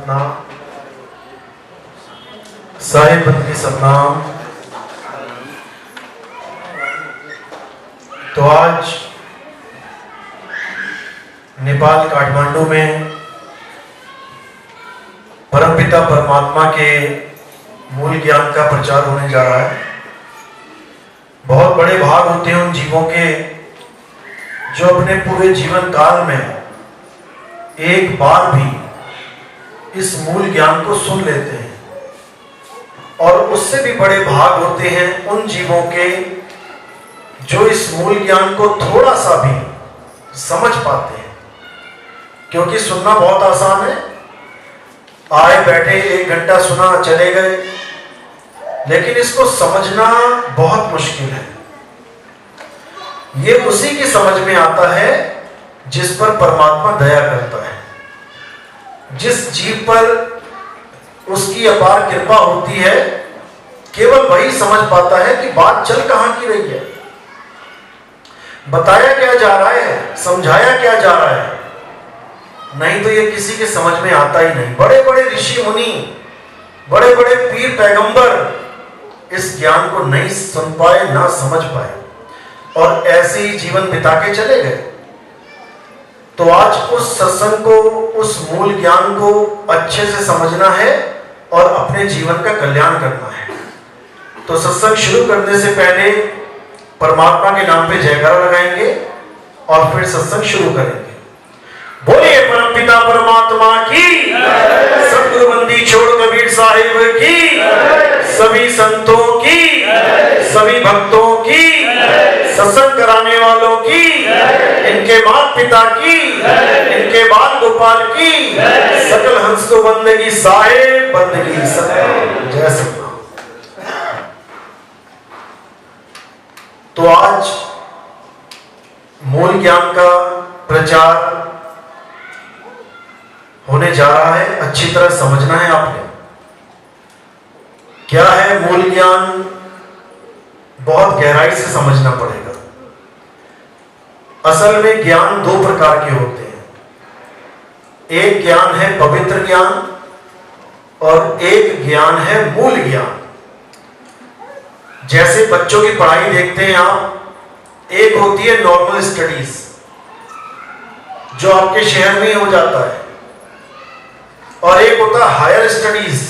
सतनाम। साहिब बंदगी सतनाम। तो आज नेपाल काठमांडू में परमपिता परमात्मा के मूल ज्ञान का प्रचार होने जा रहा है। बहुत बड़े भाग होते हैं उन जीवों के जो अपने पूरे जीवन काल में एक बार भी इस मूल ज्ञान को सुन लेते हैं, और उससे भी बड़े भाग होते हैं उन जीवों के जो इस मूल ज्ञान को थोड़ा सा भी समझ पाते हैं। क्योंकि सुनना बहुत आसान है, आए बैठे 1 घंटा सुना चले गए, लेकिन इसको समझना बहुत मुश्किल है। ये उसी की समझ में आता है जिस पर परमात्मा दया करता है, जिस जीव पर उसकी अपार कृपा होती है। केवल वही समझ पाता है कि बात चल कहां की रही है, बताया क्या जा रहा है, समझाया क्या जा रहा है। नहीं तो ये किसी के समझ में आता ही नहीं। बड़े बड़े ऋषि मुनि, बड़े बड़े पीर पैगंबर इस ज्ञान को नहीं सुन पाए, ना समझ पाए, और ऐसे ही जीवन बिता के चले गए। तो आज उस सत्संग को, उस मूल ज्ञान को अच्छे से समझना है और अपने जीवन का कल्याण करना है। तो सत्संग शुरू करने से पहले परमात्मा के नाम पे जयकारा लगाएंगे और फिर सत्संग शुरू करेंगे। बोलिए परमपिता परमात्मा की, सतगुरु बंदी छोड़ कबीर साहिब की, सभी संतों की, सभी भक्तों की, सत्संग कराने वालों की, इनके माता पिता की, इनके बाल गोपाल की, सकल हंस को बंदगी साहिब बंदगी सतनाम। जय सतनाम। तो आज मूल ज्ञान का प्रचार होने जा रहा है। अच्छी तरह समझना है आपने। क्या है मूल ज्ञान, बहुत गहराई से समझना पड़ेगा। असल में ज्ञान 2 प्रकार के होते हैं। एक ज्ञान है पवित्र ज्ञान और एक ज्ञान है मूल ज्ञान। जैसे बच्चों की पढ़ाई देखते हैं आप, एक होती है नॉर्मल स्टडीज जो आपके शहर में ही हो जाता है, और एक होता है हायर स्टडीज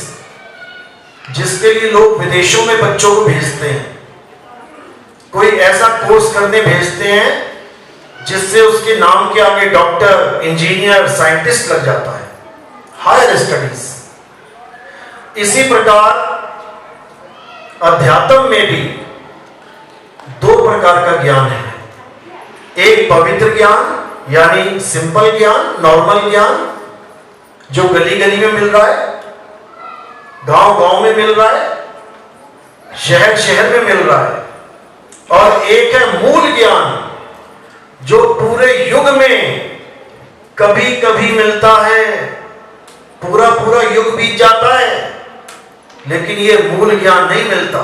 जिसके लिए लोग विदेशों में बच्चों को भेजते हैं। कोई ऐसा कोर्स करने भेजते हैं जिससे उसके नाम के आगे डॉक्टर, इंजीनियर, साइंटिस्ट लग जाता है। Higher studies. इसी प्रकार अध्यात्म में भी 2 प्रकार का ज्ञान है। एक पवित्र ज्ञान यानी सिंपल ज्ञान, नॉर्मल ज्ञान जो गली गली में मिल रहा है, गांव गांव में मिल रहा है, शहर शहर में मिल रहा है। और एक है मूल ज्ञान जो पूरे युग में कभी कभी मिलता है, पूरा पूरा युग बीत जाता है, लेकिन ये मूल ज्ञान नहीं मिलता।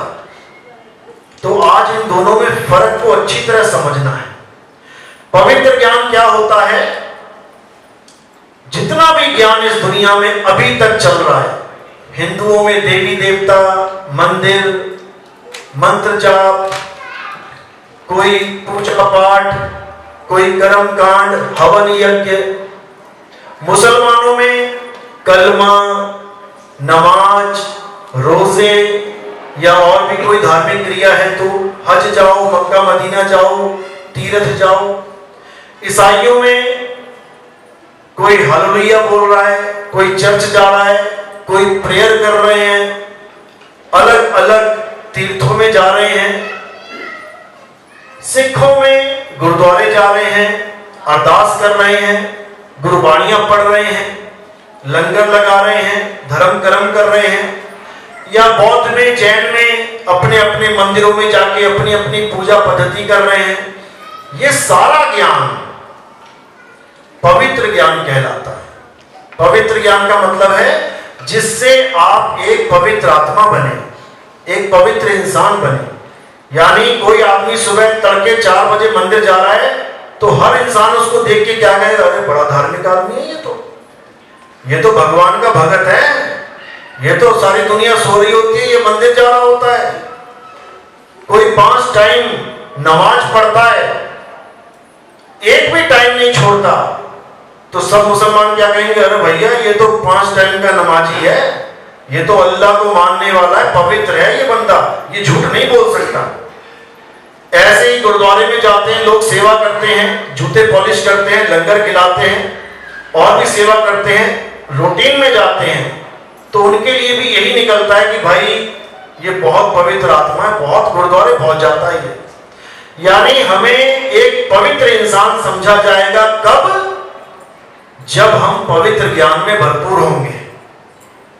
तो आज इन दोनों में फर्क को अच्छी तरह समझना है। पवित्र ज्ञान क्या होता है? जितना भी ज्ञान इस दुनिया में अभी तक चल रहा है, हिंदुओं में देवी देवता, मंदिर, मंत्र जाप, कोई पूजा पाठ, कोई कर्म कांड, हवन यज्ञ, मुसलमानों में कलमा, नमाज, रोजे या और भी कोई धार्मिक क्रिया है तो हज जाओ, मक्का मदीना जाओ, तीर्थ जाओ। ईसाइयों में कोई हालेलुया बोल रहा है, कोई चर्च जा रहा है, कोई प्रेयर कर रहे हैं, अलग अलग तीर्थों में जा रहे हैं। सिखों में गुरुद्वारे जा रहे हैं, अरदास कर रहे हैं, गुरबाणियां पढ़ रहे हैं, लंगर लगा रहे हैं, धर्म कर्म कर रहे हैं। या बौद्ध में, जैन में अपने अपने मंदिरों में जाके अपनी अपनी पूजा पद्धति कर रहे हैं। ये सारा ज्ञान पवित्र ज्ञान कहलाता है। पवित्र ज्ञान का मतलब है जिससे आप एक पवित्र आत्मा बने, एक पवित्र इंसान बने। यानी कोई आदमी सुबह तड़के 4 बजे मंदिर जा रहा है तो हर इंसान उसको देख के क्या कहेगा, अरे बड़ा धार्मिक आदमी है ये तो। ये तो भगवान का भगत है, ये तो सारी दुनिया सो रही होती है, ये मंदिर जा रहा होता है। कोई 5 टाइम नमाज पढ़ता है, एक भी टाइम नहीं छोड़ता, तो सब मुसलमान क्या कहेंगे, अरे भैया ये तो 5 टाइम का नमाजी है, ये तो अल्लाह को मानने वाला है, पवित्र है ये बंदा, ये झूठ नहीं बोल सकता। ऐसे ही गुरुद्वारे में जाते हैं लोग, सेवा करते हैं, जूते पॉलिश करते हैं, लंगर खिलाते हैं और भी सेवा करते हैं, रूटीन में जाते हैं, तो उनके लिए भी यही निकलता है कि भाई ये बहुत पवित्र आत्मा है, बहुत गुरुद्वारे पहुंच जाता है ये। यानी हमें एक पवित्र इंसान समझा जाएगा कब? जब हम पवित्र ज्ञान में भरपूर होंगे।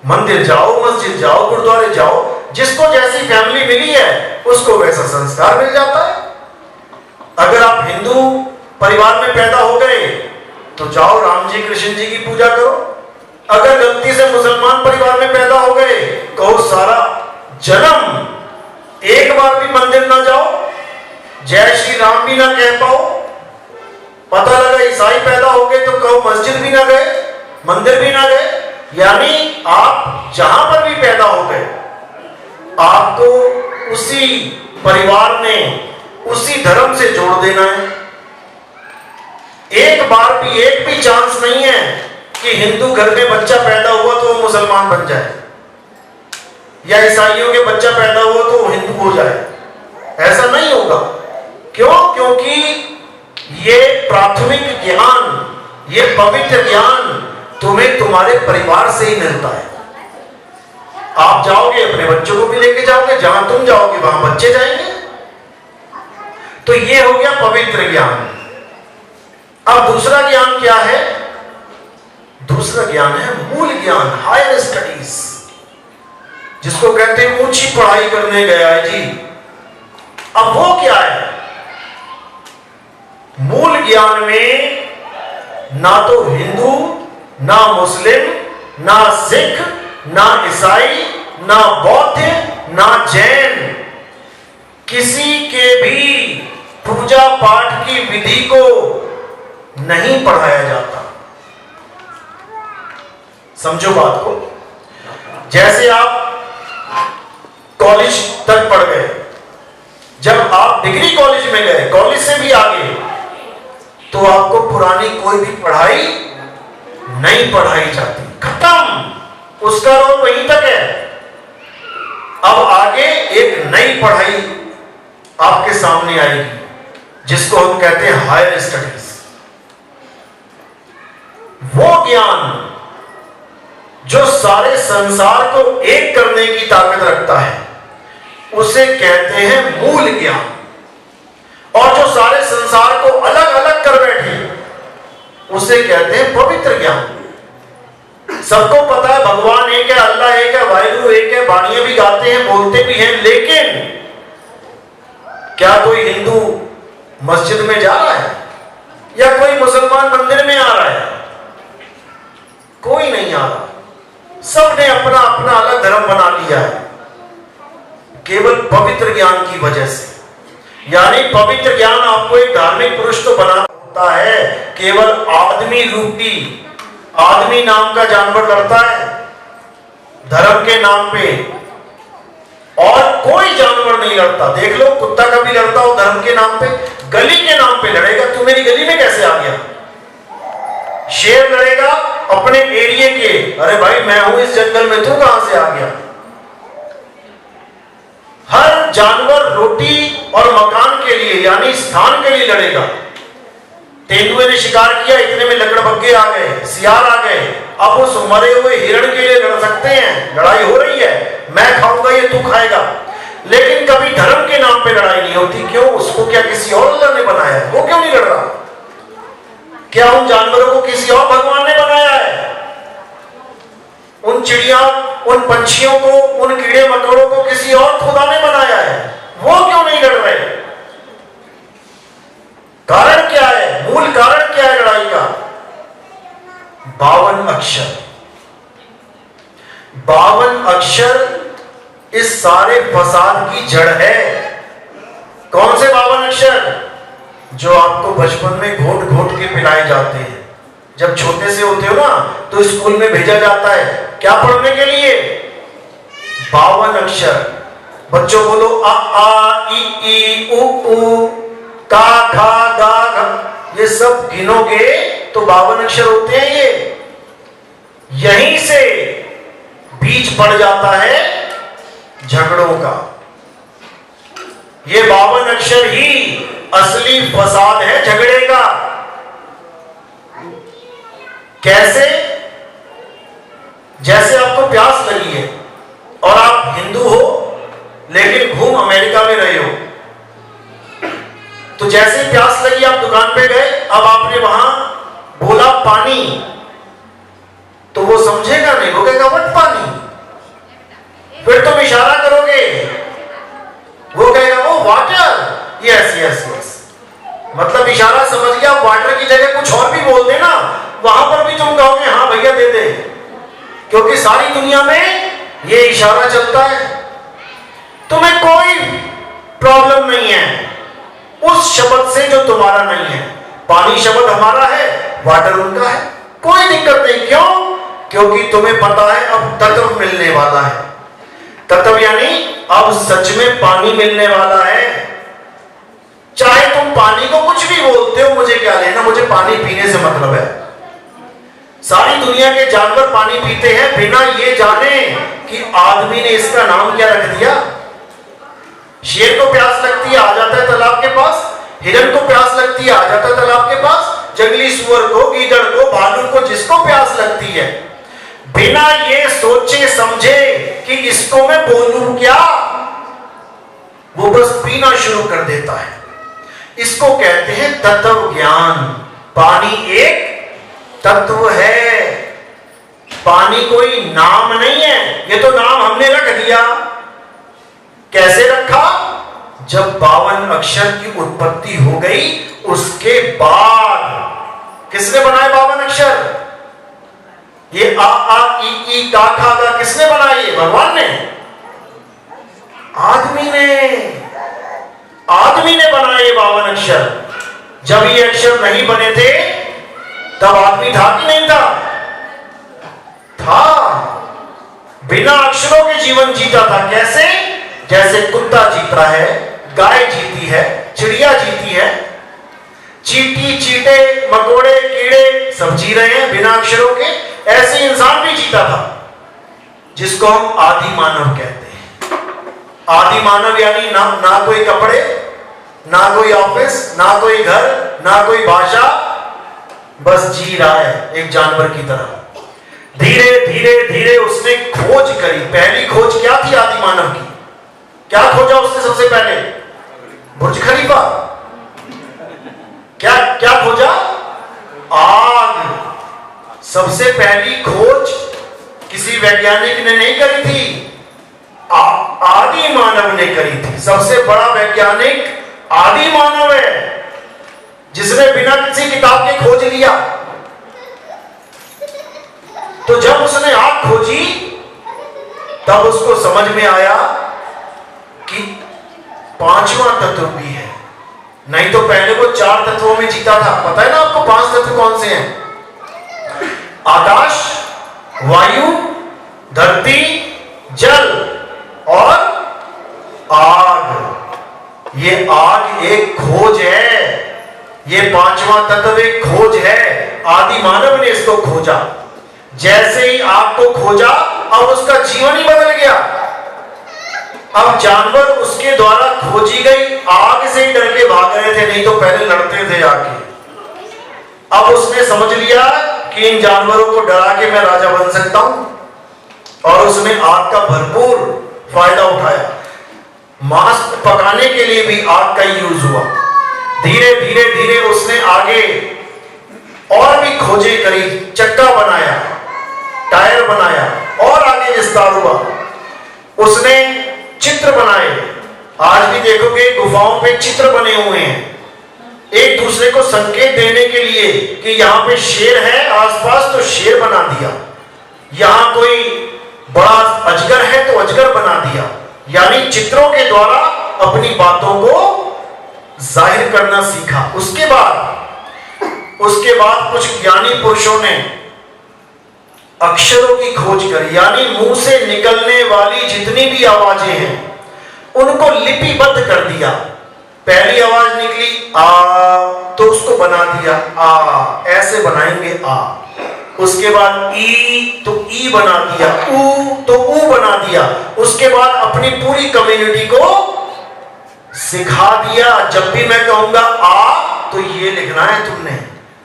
मंदिर जाओ, मस्जिद जाओ, गुरुद्वारे जाओ, जिसको जैसी फैमिली मिली है उसको वैसा संस्कार मिल जाता है। अगर आप हिंदू परिवार में पैदा हो गए तो जाओ राम जी कृष्ण जी की पूजा करो। अगर गलती से मुसलमान परिवार में पैदा हो गए, कहो सारा जन्म एक बार भी मंदिर ना जाओ, जय श्री राम भी ना कह पाओ, पता लगा ईसाई पैदा हो गए तो कहो मस्जिद भी ना गए, मंदिर भी ना गए। यानी आप जहां पर भी पैदा हो गए, आपको उसी परिवार ने उसी धर्म से जोड़ देना है। एक भी चांस नहीं है कि हिंदू घर में बच्चा पैदा हुआ तो वो मुसलमान बन जाए, या ईसाइयों के बच्चा पैदा हुआ तो वो हिंदू हो जाए। ऐसा नहीं होगा। क्यों? क्योंकि ये प्राथमिक ज्ञान, ये पवित्र ज्ञान तुम्हें तुम्हारे परिवार से ही मिलता है। आप जाओगे अपने बच्चों को भी लेके जाओगे, जहां तुम जाओगे वहां बच्चे जाएंगे। तो ये हो गया पवित्र ज्ञान। अब दूसरा ज्ञान क्या है? दूसरा ज्ञान है मूल ज्ञान, हायर स्टडीज, जिसको कहते हैं ऊंची पढ़ाई करने गया है जी। अब वो क्या है? मूल ज्ञान में ना तो हिंदू, ना मुस्लिम, ना सिख, ना ईसाई, ना बौद्ध, ना जैन, किसी के भी पूजा पाठ की विधि को नहीं पढ़ाया जाता। समझो बात को। जैसे आप कॉलेज तक पढ़ गए, जब आप डिग्री कॉलेज में गए, कॉलेज से भी आगे, तो आपको पुरानी कोई भी पढ़ाई नहीं पढ़ाई जाती, खत्म, उसका रोल वहीं तक है। अब आगे एक नई पढ़ाई आपके सामने आएगी, जिसको हम कहते हैं हायर स्टडीज। वो ज्ञान जो सारे संसार को एक करने की ताकत रखता है, उसे कहते हैं मूल ज्ञान। और जो सारे संसार को अलग अलग कर बैठे, उसे कहते हैं पवित्र ज्ञान। सबको पता है भगवान एक है, अल्लाह एक है, वाहिगुरु एक है, बाणियां भी गाते हैं, बोलते भी हैं, लेकिन क्या कोई हिंदू मस्जिद में जा रहा है या कोई मुसलमान मंदिर में आ रहा है? कोई नहीं आ रहा। सबने अपना अपना अलग धर्म बना लिया है, केवल पवित्र ज्ञान की वजह से। यानी पवित्र ज्ञान आपको एक धार्मिक पुरुष तो बना होता है, केवल आदमी रूपी, आदमी नाम का जानवर लड़ता है धर्म के नाम पे, और कोई जानवर नहीं लड़ता। देख लो, कुत्ता कभी लड़ता हो धर्म के नाम पे? गली के नाम पे लड़ेगा। तू मेरी गली में कैसे आ गया? शेर लड़ेगा अपने एरिया के, अरे भाई मैं हूं इस जंगल में, तू कहां से आ गया? हर जानवर रोटी और मकान के लिए, यानी स्थान के लिए लड़ेगा। तेंदुए ने शिकार किया, इतने में लकड़बग्गे आ गए, सियार आ गए, अब उस मरे हुए हिरण के लिए लड़ सकते हैं, लड़ाई हो रही है, मैं खाऊंगा ये तू खाएगा। लेकिन कभी धर्म के नाम पे लड़ाई नहीं होती। क्यों? उसको क्या किसी और अल्लाह ने बनाया है? वो क्यों नहीं लड़ रहा? क्या उन जानवरों को किसी और भगवान ने बनाया है? उन चिड़िया, उन पंछियों को, उन कीड़े मकोड़ों को किसी और खुदा ने बनाया है? वो क्यों नहीं लड़ रहे? कारण क्या है? मूल कारण क्या है लड़ाई का? 52 अक्षर। 52 अक्षर इस सारे फसाद की जड़ है। कौन से 52 अक्षर? जो आपको बचपन में घोट घोट के पिलाए जाते हैं। जब छोटे से होते हो ना तो स्कूल में भेजा जाता है क्या पढ़ने के लिए? 52 अक्षर। बच्चों बोलो अ आ इ ई उ ऊ का खा गा घ, ये सब गिनोगे तो 52 अक्षर होते हैं। ये यहीं से बीज पड़ जाता है झगड़ों का। ये 52 अक्षर ही असली फसाद है झगड़े का। कैसे? जैसे आपको प्यास लगी है और आप हिंदू हो लेकिन घूम अमेरिका में रहे हो, तो जैसे प्यास लगी आप दुकान पे गए, अब आपने वहां बोला पानी, तो वो समझेगा नहीं, वो कहेगा व्हाट पानी। फिर तुम इशारा करोगे, वो कहेगा वो वाटर। यस यस यस, मतलब इशारा समझ गया। वाटर की जगह कुछ और भी बोल देना, वहां पर भी तुम कहोगे हाँ भैया दे दे, क्योंकि सारी दुनिया में ये इशारा चलता है। तुम्हें कोई प्रॉब्लम नहीं है उस शब्द से जो तुम्हारा नहीं है। पानी शब्द हमारा है, वाटर उनका है, कोई दिक्कत नहीं। क्यों? क्योंकि तुम्हें पता है अब तत्व मिलने वाला है। तत्व यानी अब सच में पानी मिलने वाला है। चाहे तुम पानी को कुछ भी बोलते हो, मुझे क्या लेना, मुझे पानी पीने से मतलब है। सारी दुनिया के जानवर पानी पीते हैं बिना ये जाने कि आदमी ने इसका नाम क्या रख दिया। शेर को प्यास लगती है, आ जाता है तालाब के पास। हिरन को प्यास लगती है, आ जाता है तालाब के पास। जंगली सुअर को, गीदड़ को, भालू को, जिसको प्यास लगती है, बिना ये सोचे समझे कि इसको मैं बोलूं क्या, वो बस पीना शुरू कर देता है। इसको कहते हैं तत्व ज्ञान। पानी एक तत्व है, पानी कोई नाम नहीं है। ये तो नाम हमने रख दिया। कैसे रखा? जब 52 अक्षर की उत्पत्ति हो गई, उसके बाद किसने बनाए 52 अक्षर? ये आ आ ई ई का खा गा किसने बनाए? भगवान ने? आदमी ने बनाए 52 अक्षर। जब ये अक्षर नहीं बने थे तब आदमी था कि नहीं था? था। बिना अक्षरों के जीवन जीता था। कैसे? जैसे कुत्ता जीता है, गाय जीती है, चिड़िया जीती है, चींटी, चींटे, मकोड़े, कीड़े सब जी रहे हैं बिना अक्षरों के। ऐसे इंसान भी जीता था, जिसको हम आदि मानव कहते हैं। आदि मानव यानी ना कोई कपड़े, ना कोई ऑफिस, ना कोई घर, ना कोई भाषा, बस जी रहा है एक जानवर की तरह। धीरे धीरे धीरे उसने खोज करी। पहली खोज क्या थी आदि मानव की? क्या खोजा उसने सबसे पहले? बुर्ज खलीफा। क्या खोजा? आग। सबसे पहली खोज किसी वैज्ञानिक ने नहीं करी थी, आदि मानव ने करी थी। सबसे बड़ा वैज्ञानिक आदि मानव है, जिसने बिना किसी किताब के खोज लिया। तो जब उसने आग खोजी तब उसको समझ में आया कि 5वां तत्व भी है। नहीं तो पहले वो 4 तत्वों में जीता था। पता है ना आपको 5 तत्व कौन से हैं? आकाश, वायु, धरती, जल और आग। ये आग एक खोज है, ये 5वां तत्व एक खोज है। आदि मानव ने इसको खोजा। जैसे ही आग को खोजा, अब उसका जीवन ही बदल गया। अब जानवर उसके द्वारा खोजी गई आग से ही डर के भाग रहे थे, नहीं तो पहले लड़ते थे आके। अब उसने समझ लिया कि इन जानवरों को डरा के मैं राजा बन सकता हूं, और उसने आग का भरपूर फायदा उठाया। मांस पकाने के लिए भी आग का यूज हुआ। धीरे धीरे धीरे उसने आगे और भी खोजें करी, चक्का बनाया, टायर बनाया, और आगे विस्तार हुआ। उसने चित्र बनाए। आज भी देखोगे गुफाओं पे चित्र बने हुए हैं, एक दूसरे को संकेत देने के लिए कि यहां पे शेर है आसपास, तो शेर बना दिया। यहां कोई बड़ा अजगर है तो अजगर बना दिया। यानी चित्रों के द्वारा अपनी बातों को जाहिर करना सीखा। उसके बाद उसके बाद कुछ ज्ञानी पुरुषों ने अक्षरों की खोज करी, यानी मुंह से निकलने वाली जितनी भी आवाजें हैं उनको लिपिबद्ध कर दिया। पहली आवाज निकली आ, तो उसको बना दिया आ, ऐसे बनाएंगे आ। उसके बाद ई, तो ई बना दिया, ऊ तो ऊ बना दिया। उसके बाद अपनी पूरी कम्युनिटी को सिखा दिया, जब भी मैं कहूंगा आ तो ये लिखना है तुमने,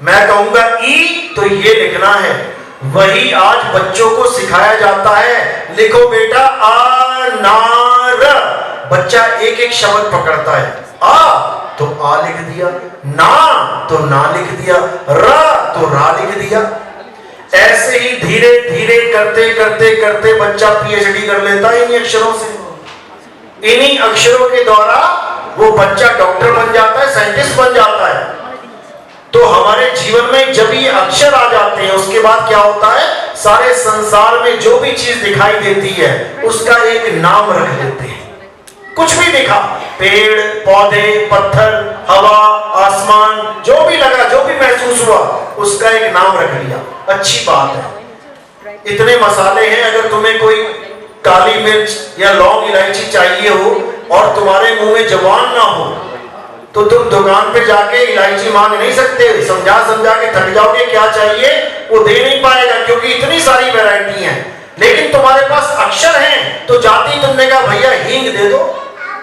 मैं कहूंगा ई तो ये लिखना है। वही आज बच्चों को सिखाया जाता है, लिखो बेटा अनार। बच्चा एक एक शब्द पकड़ता है, आ तो आ लिख दिया, ना तो ना लिख दिया, रा तो रा लिख दिया। ऐसे ही धीरे धीरे करते करते करते बच्चा पीएचडी कर लेता है इन्हीं अक्षरों से। इन्हीं अक्षरों के द्वारा वो बच्चा डॉक्टर बन जाता है, साइंटिस्ट बन जाता है। तो हमारे जीवन में जब ये अक्षर आ जाते हैं उसके बाद क्या होता है, सारे संसार में जो भी चीज दिखाई देती है उसका एक नाम रख लेते हैं। कुछ भी दिखा, पेड़ पौधे पत्थर हवा आसमान, जो भी लगा जो भी महसूस हुआ उसका एक नाम रख लिया। अच्छी बात है। इतने मसाले हैं, अगर तुम्हें कोई काली मिर्च या लौंग इलायची चाहिए हो और तुम्हारे मुंह में जबान ना हो तो तुम दुकान पे जाके इलायची मांग नहीं सकते। समझा समझा के थक जाओगे, क्या चाहिए वो दे नहीं पाएगा क्योंकि इतनी सारी वैरायटी है। लेकिन तुम्हारे पास अक्षर हैं तो जाती तुमने कहा भैया हींग दे दो,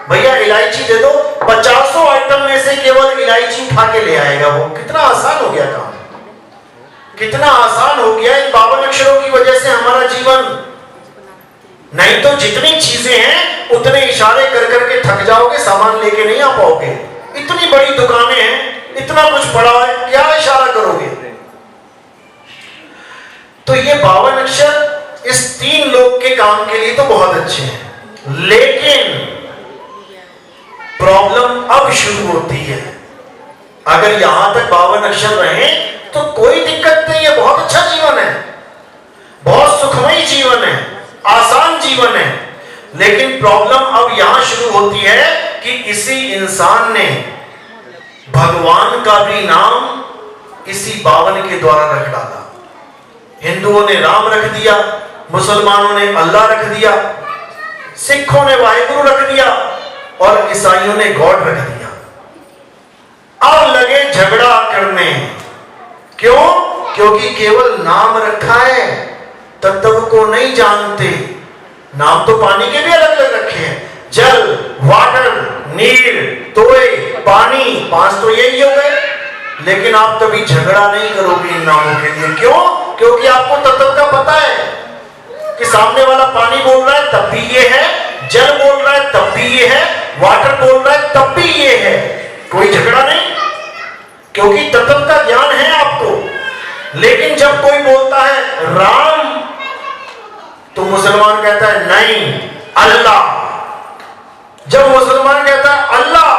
भैया इलायची दे दो, 50 आइटम में से केवल इलायची उठा के ले आएगा वो। कितना आसान हो गया काम, कितना आसान हो गया इन 52 अक्षरों की वजह से हमारा जीवन। नहीं तो जितनी चीजें हैं उतने इशारे कर करके थक जाओगे, सामान लेके नहीं आ पाओगे। इतनी बड़ी दुकानें हैं, इतना कुछ पड़ा है, क्या इशारा करोगे। तो ये 52 अक्षर इस 3 लोग के काम के लिए तो बहुत अच्छे हैं, लेकिन प्रॉब्लम अब शुरू होती है। अगर यहां तक 52 अक्षर रहे तो कोई दिक्कत नहीं है, बहुत अच्छा जीवन है, बहुत सुखमय जीवन है, आसान जीवन है। लेकिन प्रॉब्लम अब यहां शुरू होती है कि इसी इंसान ने भगवान का भी नाम इसी 52 के द्वारा रख डाला। हिंदुओं ने राम रख दिया, मुसलमानों ने अल्लाह रख दिया, सिखों ने वाहिगुरु रख दिया और ईसाइयों ने गॉड रख दिया। अब लगे झगड़ा करने, क्यों? क्योंकि केवल नाम रखा है, तत्व को नहीं जानते। नाम तो पानी के भी अलग अलग रखे हैं, जल वाटर नीर तोय पानी, 5 तो यही हो गए। लेकिन आप कभी झगड़ा नहीं करोगे इन नामों के लिए, क्यों? क्योंकि आपको तत्व का पता है कि सामने वाला पानी बोल रहा है तब भी ये है, जल बोल रहा है तब भी ये है, वाटर बोल रहा है तब भी ये है। कोई झगड़ा नहीं, क्योंकि तत्व का ज्ञान है आपको। लेकिन जब कोई बोलता है राम तो मुसलमान कहता है नहीं अल्लाह। जब मुसलमान कहता है अल्लाह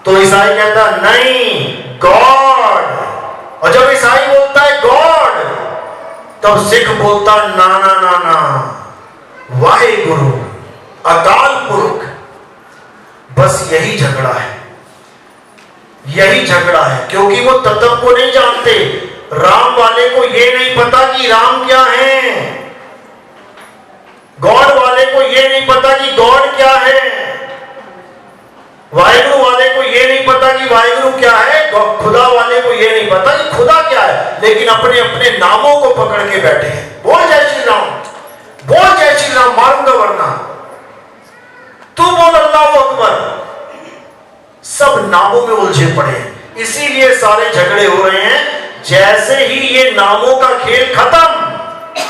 तो ईसाई कहता है नहीं गॉड। और जब ईसाई बोलता है गॉड तब सिख बोलता है ना ना ना ना वाहिगुरु अकाल पुरख। बस यही झगड़ा है, यही झगड़ा है, क्योंकि वो तत्व को नहीं जानते। राम वाले को ये नहीं पता कि राम क्या है, गॉड वाले को ये नहीं पता कि गॉड क्या है, वाहिगुरु वाले को ये नहीं पता कि वाहिगुरु क्या है, खुदा वाले को ये नहीं पता कि खुदा क्या है। लेकिन अपने अपने नामों को पकड़ के बैठे हैं। बोल जय श्री राम, बोल जय श्री राम, मारूंगा वरना, तू बोल अल्लाह अकबर। सब नामों में उलझे पड़े हैं, इसीलिए सारे झगड़े हो रहे हैं। जैसे ही ये नामों का खेल खत्म,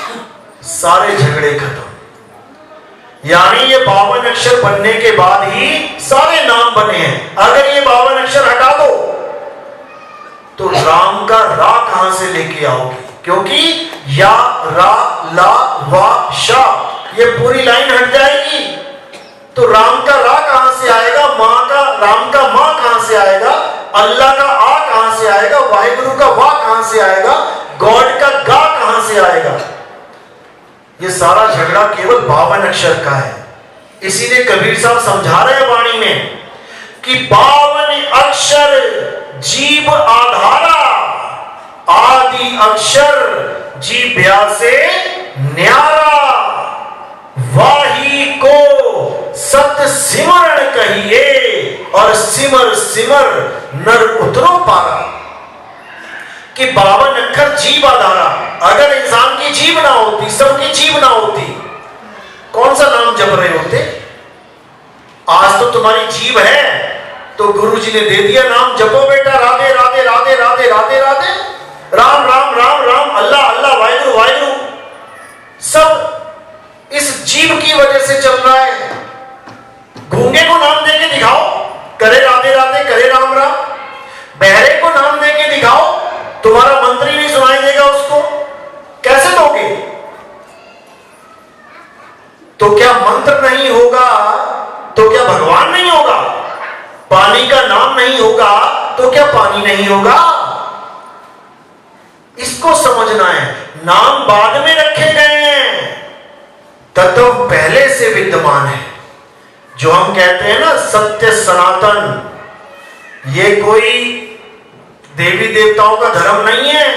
सारे झगड़े खत्म। यानी ये 52 अक्षर बनने के बाद ही सारे नाम बने हैं। अगर ये 52 अक्षर हटा दो तो राम का रा कहां से लेके आओगे? क्योंकि या रा ला वा शा ये पूरी लाइन हट जाएगी। तो राम का रा कहां से आएगा, मां का, राम का मां कहां से आएगा, अल्लाह का आ कहां से आएगा, वाहिगुरु का वा कहां से आएगा, गॉड का गा कहां से आएगा? ये सारा झगड़ा केवल 52 अक्षर का है। इसीलिए कबीर साहब समझा रहे हैं वाणी में कि 52 अक्षर जीव आधारा आदि अक्षर जीभ्या से न्यारा, वाही को सत सिमरण कहिए, और सिमर सिमर नर उतरो पारा। कि 52 अक्षर जीभ आधारा, अगर इंसान की जीभ ना होती, सबकी जीभ ना होती, कौन सा नाम जप रहे होते? आज तो तुम्हारी जीभ है तो गुरुजी ने दे दिया नाम, जपो बेटा, राधे राधे राधे राधे राधे राधे, राम राम राम राम, अल्लाह अल्लाह, वाहिगुरु वाहिगुरु, सब इस जीभ की वजह से चल रहा है। गूंगे को नाम दे के दिखाओ, करे राधे राधे, करे राम राम। बहरे को नाम दे के दिखाओ, तुम्हारा मंत्री नहीं सुनाई देगा उसको, कैसे दोगे? तो क्या मंत्र नहीं होगा तो क्या भगवान नहीं होगा? पानी का नाम नहीं होगा तो क्या पानी नहीं होगा? इसको समझना है। नाम बाद में रखे गए हैं, तत्व पहले से विद्यमान है। जो हम कहते हैं ना सत्य सनातन, ये कोई देवी देवताओं का धर्म नहीं है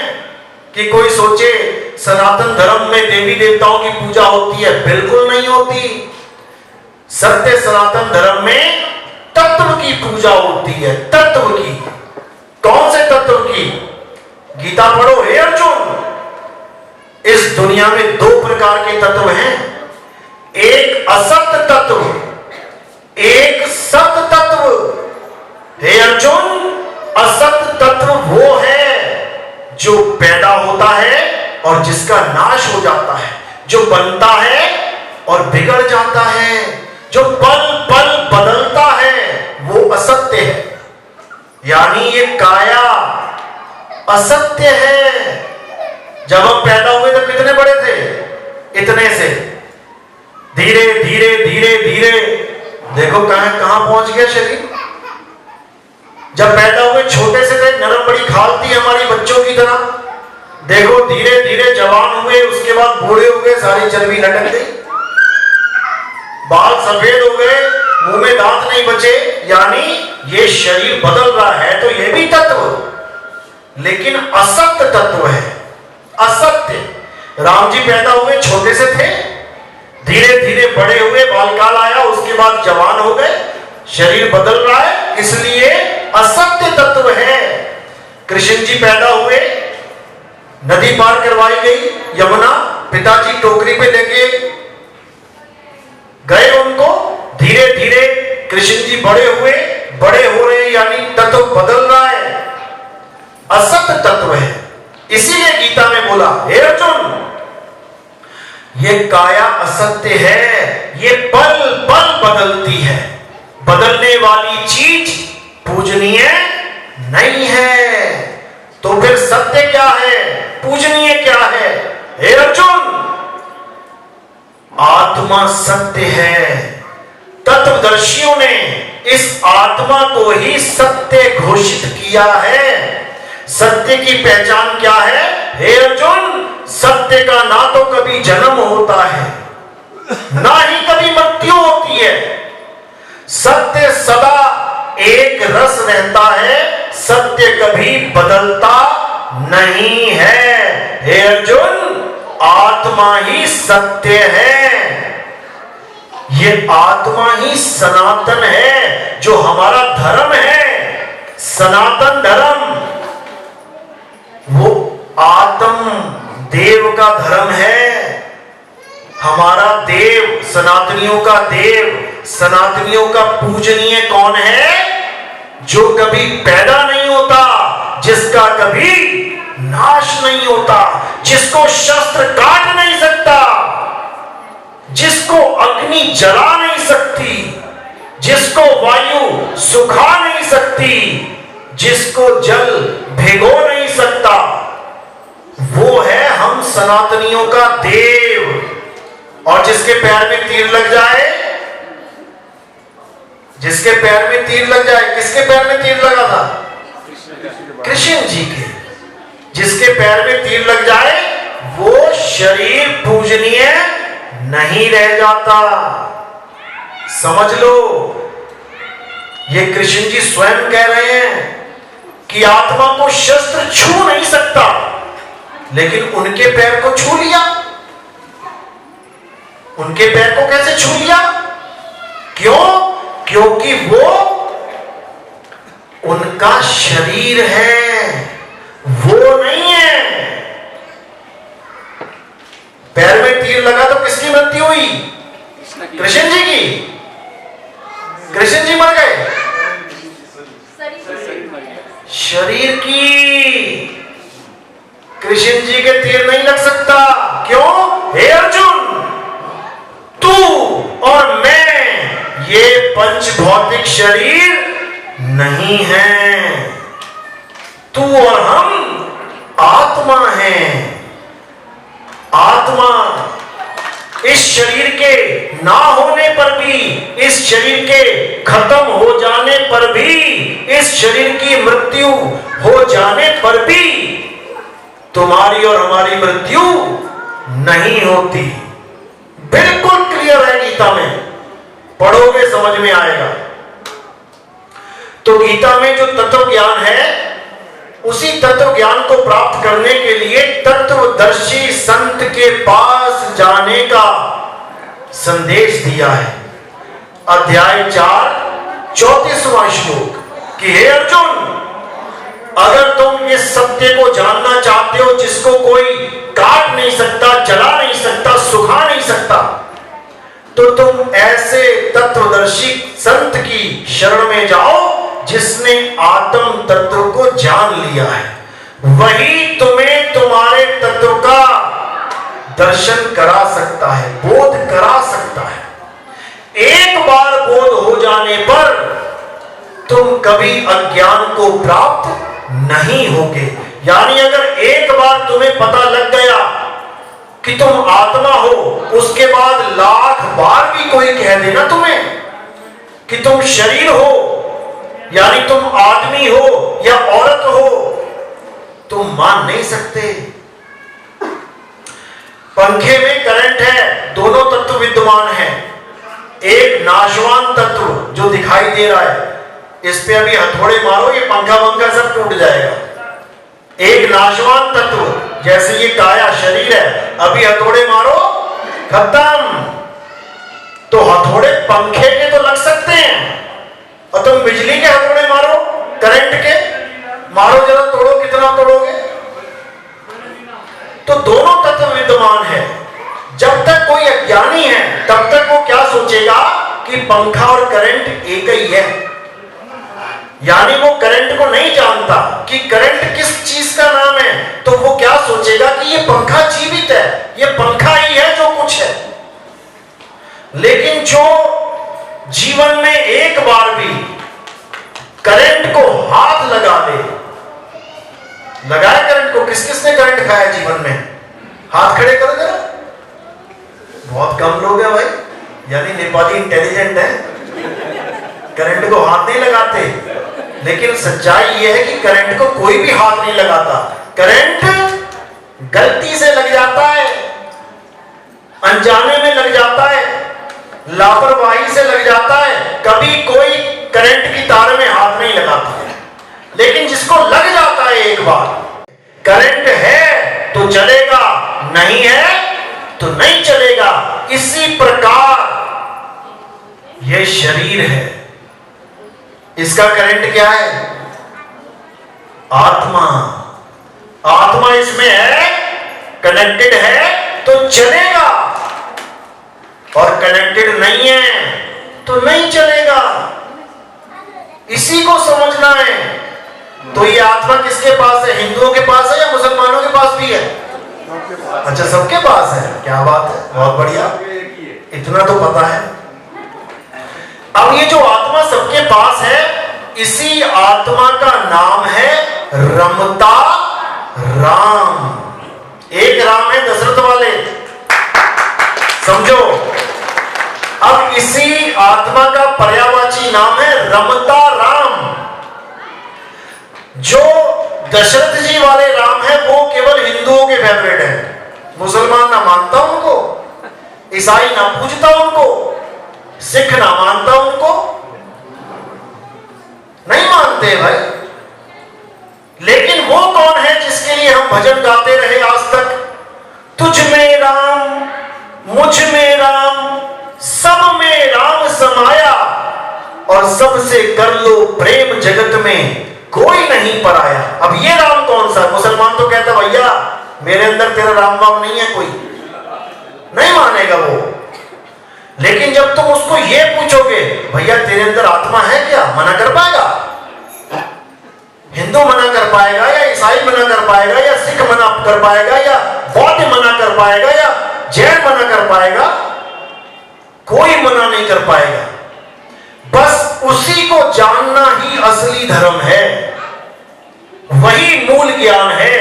कि कोई सोचे सनातन धर्म में देवी देवताओं की पूजा होती है, बिल्कुल नहीं होती। सत्य सनातन धर्म में तत्व की पूजा होती है, तत्व की। कौन से तत्व की? गीता पढ़ो हे अर्जुन। इस दुनिया में 2 प्रकार के तत्व हैं, एक असत तत्व, एक सत तत्व। हे अर्जुन, असत तत्व वो है जो पैदा होता है और जिसका नाश हो जाता है, जो बनता है और बिगड़ जाता है, जो पल पल बदलता है, वो असत्य है। यानी ये काया असत्य है। जब हम पैदा हुए तो कितने बड़े थे? इतने से धीरे धीरे धीरे धीरे देखो कहां पहुंच गया शरीर। जब पैदा हुए छोटे से थे, नरम बड़ी खाल थी हमारी बच्चों की तरह। देखो धीरे धीरे जवान हुए, उसके बाद बूढ़े हो गए, सारी चर्बी लटक गई, बाल सफेद हो गए, मुंह में दांत नहीं बचे। यानी ये शरीर बदल रहा है, तो ये भी तत्व, लेकिन असत्य तत्व है, असत्य। राम जी पैदा हुए छोटे से थे, धीरे धीरे बड़े हुए, बालकाल आया, उसके बाद जवान हो गए, शरीर बदल रहा है, इसलिए असत्य तत्व है। कृष्ण जी पैदा हुए, नदी पार करवाई गई यमुना, पिताजी टोकरी पे लेके गए उनको, धीरे धीरे कृष्ण जी बड़े हुए, बड़े हो रहे, यानी तत्व बदल रहा है, असत्य तत्व है। इसीलिए गीता में बोला हे अर्जुन, ये काया असत्य है, ये पल पल बदलती है, बदलने वाली चीज पूजनीय नहीं है। तो फिर सत्य क्या है, पूजनीय क्या है? हे अर्जुन, आत्मा सत्य है। तत्वदर्शियों ने इस आत्मा को ही सत्य घोषित किया है। सत्य की पहचान क्या है? हे अर्जुन, सत्य का ना तो कभी जन्म होता है, ना ही कभी मृत्यु होती है। सत्य सदा एक रस रहता है, सत्य कभी बदलता नहीं है। हे अर्जुन, आत्मा ही सत्य है, ये आत्मा ही सनातन है, जो हमारा धर्म है, सनातन धर्म, वो आत्म देव का धर्म है। हमारा देव, सनातनियों का देव, सनातनियों का पूजनीय कौन है? जो कभी पैदा नहीं होता, जिसका कभी नाश नहीं होता, जिसको शस्त्र काट नहीं सकता, जिसको अग्नि जला नहीं सकती, जिसको वायु सुखा नहीं सकती, जिसको जल भिगो नहीं सकता, वो है हम सनातनियों का देव। और जिसके पैर में तीर लग जाए, जिसके पैर में तीर लग जाए, किसके पैर में तीर लगा था? कृष्ण जी के। जिसके पैर में तीर लग जाए, वो शरीर पूजनीय नहीं रह जाता। समझ लो, ये कृष्ण जी स्वयं कह रहे हैं कि आत्मा को शस्त्र छू नहीं सकता, लेकिन उनके पैर को छू लिया। उनके पैर को कैसे छू लिया? क्यों? क्योंकि वो उनका शरीर है, वो नहीं है। पैर में तीर लगा तो किसकी मृत्यु हुई? कृष्ण जी की। कृष्ण जी मर गए, शरीर की। कृष्ण जी के तीर नहीं लग सकता। क्यों? हे अर्जुन, तू और मैं ये पंच भौतिक शरीर नहीं है। तू और हम आत्मा हैं। आत्मा इस शरीर के ना होने पर भी, इस शरीर के खत्म हो जाने पर भी, इस शरीर की मृत्यु हो जाने पर भी तुम्हारी और हमारी मृत्यु नहीं होती। बिल्कुल क्लियर है, गीता में पढ़ोगे समझ में आएगा। तो गीता में जो तत्व ज्ञान है, उसी तत्व ज्ञान को प्राप्त करने के लिए तत्वदर्शी संत के पास जाने का संदेश दिया है। अध्याय 4 34वां श्लोक कि हे अर्जुन, अगर तुम इस सत्य को जानना चाहते हो जिसको कोई काट नहीं सकता, जला नहीं सकता, सुखा नहीं सकता, तो तुम ऐसे तत्वदर्शी संत की शरण में जाओ जिसने आत्म तत्व को जान लिया है। वही तुम्हें तुम्हारे तत्व का दर्शन करा सकता है, बोध करा सकता है। एक बार बोध हो जाने पर तुम कभी अज्ञान को प्राप्त नहीं होगे। यानी अगर एक बार तुम्हें पता लग गया कि तुम आत्मा हो, उसके बाद लाख बार भी कोई कह देना तुम्हें कि तुम शरीर हो, यानी तुम आदमी हो या औरत हो, तुम मान नहीं सकते। पंखे में करंट है, दोनों तत्व विद्यमान है। एक नाशवान तत्व जो दिखाई दे रहा है, इस पे अभी हथौड़े मारो, ये पंखा वंखा सब टूट जाएगा। एक नाशवान तत्व, जैसे ये काया शरीर है, अभी हथौड़े मारो खत्म। तो हथौड़े पंखे के तो लग सकते हैं, और तुम बिजली के हथौड़े मारो, करंट के मारो, जरा तोड़ो, कितना तोड़ोगे? तो दोनों तत्व विद्यमान है। जब तक कोई अज्ञानी है, तब तक वो क्या सोचेगा कि पंखा और करंट एक ही है। यानी वो करंट को नहीं जानता कि करंट किस चीज का नाम है, तो वो क्या सोचेगा कि ये पंखा जीवित है, ये पंखा ही है जो कुछ है। लेकिन जो जीवन में एक बार भी करंट को हाथ लगा दे, लगाया करंट को, किस किसने करंट खाया जीवन में? हाथ खड़े करो जरा। बहुत कम लोग हैं भाई, यानी नेपाली इंटेलिजेंट है, करंट को हाथ नहीं लगाते। लेकिन सच्चाई यह है कि करंट को कोई भी हाथ नहीं लगाता। करंट गलती से लग जाता है, अनजाने में लग जाता है, लापरवाही से लग जाता है। कभी कोई करंट की तार में हाथ नहीं लगाता। लेकिन जिसको लग जाता है एक बार, करंट है तो चलेगा, नहीं है तो नहीं चलेगा। इसी प्रकार यह शरीर है, इसका करंट क्या है? आत्मा। आत्मा इसमें है, कनेक्टेड है तो चलेगा, और कनेक्टेड नहीं है तो नहीं चलेगा। इसी को समझना है। तो ये आत्मा किसके पास है? हिंदुओं के पास है या मुसलमानों के पास भी है? अच्छा, सबके पास है। क्या बात है, बहुत बढ़िया, इतना तो पता है। अब ये जो आत्मा सबके पास है, इसी आत्मा का नाम है रमता राम। एक राम है दशरथ वाले, समझो। अब इसी आत्मा का पर्यायवाची नाम है रमता राम। जो दशरथ जी वाले राम है वो केवल हिंदुओं के फेवरेट है। मुसलमान ना मानता उनको, ईसाई ना पूजता उनको, सिख ना मानता उनको, नहीं मानते भाई। लेकिन वो कौन है जिसके लिए हम भजन गाते रहे आज तक? तुझ में राम, मुझ में राम, सब में राम समाया, और सबसे कर लो प्रेम, जगत में कोई नहीं पराया। अब ये राम कौन सा? मुसलमान तो कहता भैया मेरे अंदर तेरा राम बाम नहीं है, कोई नहीं मानेगा वो। लेकिन जब तुम उसको ये पूछोगे भैया तेरे अंदर आत्मा है क्या, मना कर पाएगा? हिंदू मना कर पाएगा, या ईसाई मना कर पाएगा, या सिख मना कर पाएगा, या बौद्ध मना कर पाएगा, या जैन मना कर पाएगा? कोई मना नहीं कर पाएगा। बस उसी को जानना ही असली धर्म है, वही मूल ज्ञान है,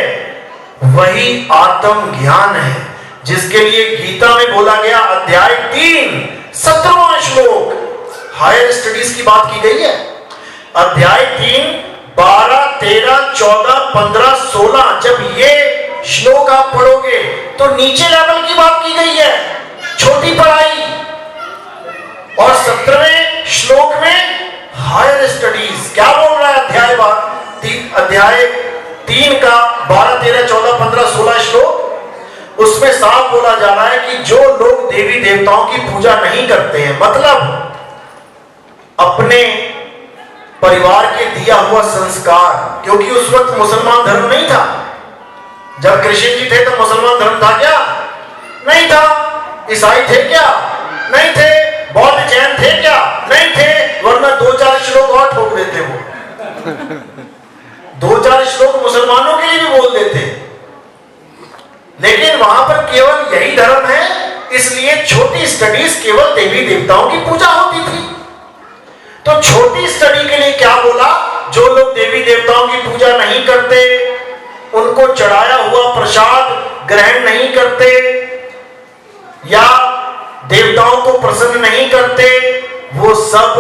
वही आत्म ज्ञान है, जिसके लिए गीता में बोला गया अध्याय 3 17वां श्लोक, हायर स्टडीज की बात की गई है। अध्याय 3 12 13 14 15 16, जब ये श्लोक आप पढ़ोगे तो नीचे लेवल की बात की गई है, छोटी पढ़ाई। और 17वें श्लोक में हायर स्टडीज क्या बोल रहा है? अध्याय 3 का 12 13 14 15 16 श्लोक, उसमें साफ बोला जा रहा है कि जो लोग देवी देवताओं की पूजा नहीं करते हैं, मतलब अपने परिवार के दिया हुआ संस्कार, क्योंकि उस वक्त मुसलमान धर्म नहीं था। जब कृष्ण जी थे तो मुसलमान धर्म था क्या? नहीं था। ईसाई थे क्या? नहीं थे। बौद्ध जैन थे क्या? नहीं थे, वरना 2-4 श्लोक और ठोक देते वो 2-4 श्लोक मुसलमानों के लिए भी बोल देते। लेकिन वहां पर केवल यही धर्म है, इसलिए छोटी स्टडीज केवल देवी देवताओं की पूजा होती थी। तो छोटी स्टडी के लिए क्या बोला? जो लोग देवी देवताओं की पूजा नहीं करते, उनको चढ़ाया हुआ प्रसाद ग्रहण नहीं करते, या देवताओं को प्रसन्न नहीं करते, वो सब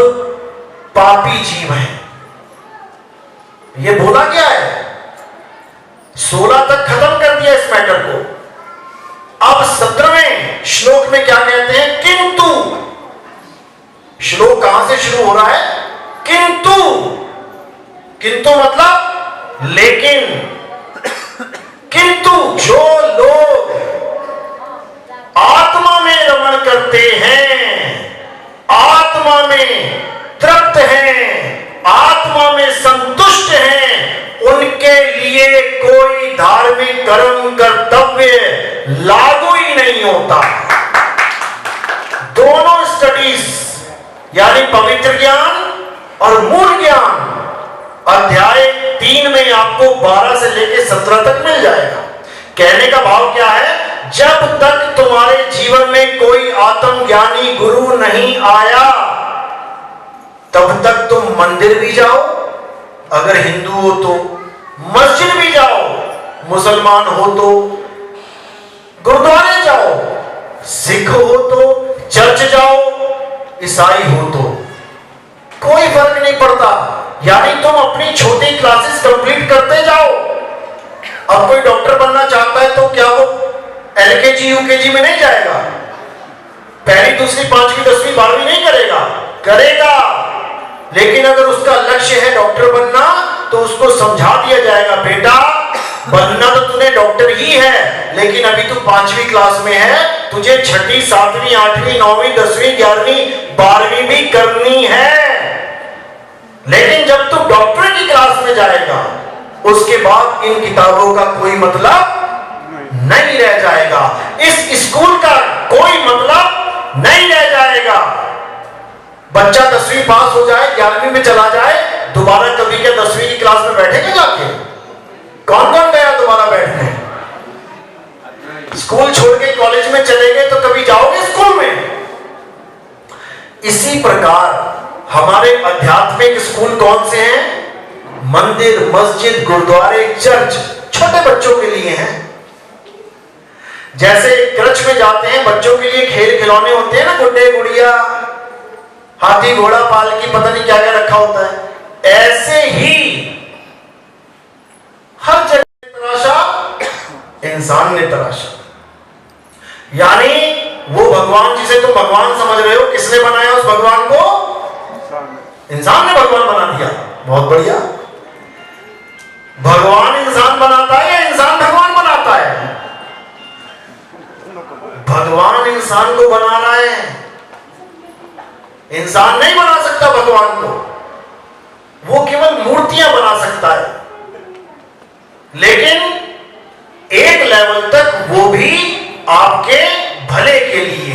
पापी जीव हैं। ये बोला क्या है? 16 तक खत्म कर दिया इस मैटर को। अब 17वें श्लोक में क्या कहते हैं? किंतु। श्लोक कहां से शुरू हो रहा है? किंतु। किंतु मतलब लेकिन। किंतु जो लोग आत्मा में रमण करते हैं, आत्मा में तृप्त हैं, आत्मा में संतुष्ट हैं, उनके लिए कोई धार्मिक कर्म कर्तव्य लागू ही नहीं होता। दोनों स्टडीज यानी पवित्र ज्ञान और मूल ज्ञान अध्याय 3 में आपको 12 से लेकर 17 तक मिल जाएगा। कहने का भाव क्या है? जब तक तुम्हारे जीवन में कोई आत्मज्ञानी गुरु नहीं आया, तब तक तुम मंदिर भी जाओ, अगर हिंदू हो तो मस्जिद भी जाओ, मुसलमान हो तो गुरुद्वारे जाओ, सिख हो तो चर्च जाओ, ईसाई हो तो कोई फर्क नहीं पड़ता। यानी तुम अपनी छोटी क्लासेस कंप्लीट करते जाओ। अब कोई डॉक्टर बनना चाहता है तो क्या वो LKG UKG में नहीं जाएगा? पहली दूसरी पांचवी 10वीं 12वीं नहीं करेगा? करेगा। लेकिन अगर उसका लक्ष्य है डॉक्टर बनना, तो उसको समझा दिया जाएगा, बेटा बनना तो तूने डॉक्टर ही है, लेकिन अभी तू 5वीं क्लास में है, तुझे 6ठी 7वीं 8वीं 9वीं 10वीं 11वीं 12वीं भी करनी है। लेकिन जब तू डॉक्टर की क्लास में जाएगा, उसके बाद इन किताबों का कोई मतलब नहीं रह जाएगा, इस स्कूल का कोई मतलब नहीं रह जाएगा। बच्चा 10वीं पास हो जाए, 11वीं में चला जाए, दोबारा कभी क्या 10वीं की क्लास में बैठेगा जाके? कौन कौन गया दोबारा बैठने? स्कूल छोड़ के कॉलेज में चले गए तो कभी जाओगे स्कूल में? इसी प्रकार हमारे आध्यात्मिक स्कूल कौन से हैं? मंदिर, मस्जिद, गुरुद्वारे, चर्च छोटे बच्चों के लिए हैं। जैसे क्रच में जाते हैं, बच्चों के लिए खेल खिलौने होते हैं ना, गुड्डे गुड़िया, हाथी घोड़ा पालकी, पता नहीं क्या क्या रखा होता है, ऐसे ही हर जगह तराशा इंसान ने तराशा। यानी वो भगवान जिसे तुम भगवान समझ रहे हो, किसने बनाया उस भगवान को? इंसान ने भगवान बना दिया। बहुत बढ़िया। भगवान इंसान बनाता है या इंसान भगवान बनाता है? भगवान इंसान को बना रहा है, इंसान नहीं बना सकता भगवान को, वो केवल मूर्तियां बना सकता है। लेकिन एक लेवल तक वो भी आपके भले के लिए,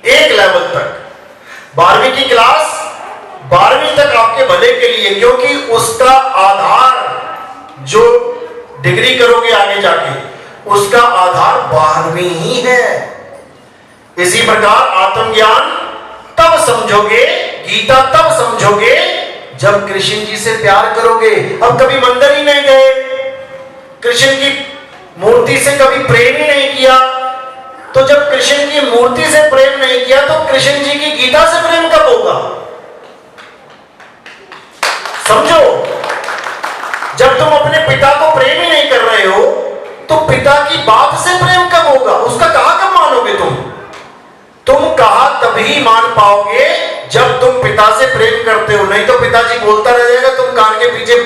एक लेवल तक 12वीं की क्लास 12वीं तक आपके भले के लिए, क्योंकि उसका आधार जो डिग्री करोगे आगे जाके उसका आधार 12वीं ही है। इसी प्रकार आत्मज्ञान तब समझोगे, गीता तब समझोगे जब कृष्ण जी से प्यार करोगे। अब कभी मंदिर ही नहीं गए, कृष्ण की मूर्ति से कभी प्रेम ही नहीं किया, तो जब कृष्ण की मूर्ति से प्रेम नहीं किया तो कृष्ण जी की गीता से प्रेम कब होगा? समझो, जब तुम अपने पिता को प्रेम ही नहीं कर रहे हो तो पिता की बात से प्रेम कब होगा? उसका कहा कब मानोगे तुम कहा तभी मान पाओगे जब तुम पिता से प्रेम करते हो। नहीं तो पिताजी बोलता रह जाएगा, तुम कान के पीछे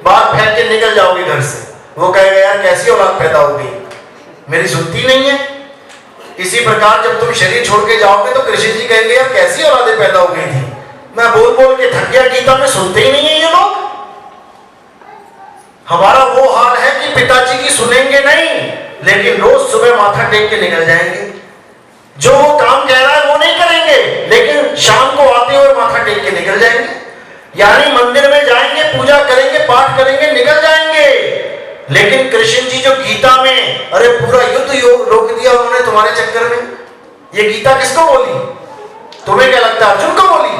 बात फेंक के निकल जाओगे घर से। वो कहेगा यार कैसी औलाद पैदा हो गई, मेरी सुनती नहीं है। इसी प्रकार जब तुम शरीर छोड़ के जाओगे तो कृष्ण जी कहेंगे यार कैसी औलादें पैदा हो गई थी, मैं बोल बोल के थक गया, गीता में सुनते ही नहीं है ये लोग। हमारा वो हाल है कि पिताजी की सुनेंगे नहीं, लेकिन रोज सुबह माथा टेक के निकल जाएंगे। जो वो काम कह रहा है वो नहीं करेंगे, लेकिन शाम को आते हुए माथा टेक के निकल जाएंगे। यानी मंदिर में जाएंगे, पूजा करेंगे, पाठ करेंगे, निकल जाएंगे। लेकिन कृष्ण जी जो गीता में, अरे पूरा युद्ध रोक दिया उन्होंने तुम्हारे चक्कर में। ये गीता किसको बोली? तुम्हें क्या लगता है अर्जुन को बोली?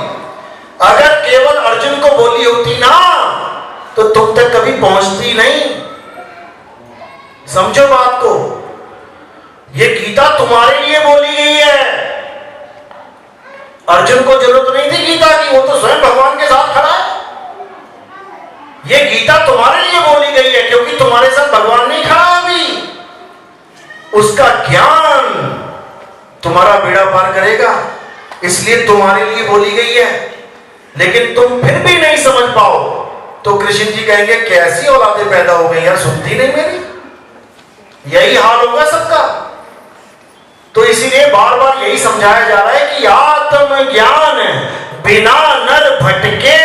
अगर केवल अर्जुन को बोली होती ना तो तुम तक कभी पहुंचती नहीं। समझो बात को, ये गीता तुम्हारे लिए बोली गई है। अर्जुन को जरूरत नहीं थी गीता की, वो तो स्वयं भगवान के साथ खड़ा है। ये गीता तुम्हारे लिए बोली गई है क्योंकि तुम्हारे साथ भगवान नहीं खड़ा अभी। उसका ज्ञान तुम्हारा बेड़ा पार करेगा, इसलिए तुम्हारे लिए बोली गई है। लेकिन तुम फिर भी नहीं समझ पाओ तो कृष्ण जी कहेंगे कैसी औलादें पैदा हो गई यार, सुनती नहीं मेरी। यही हाल होगा सबका। तो इसीलिए बार बार यही समझाया जा रहा है कि आत्मज्ञान बिना नर भटके,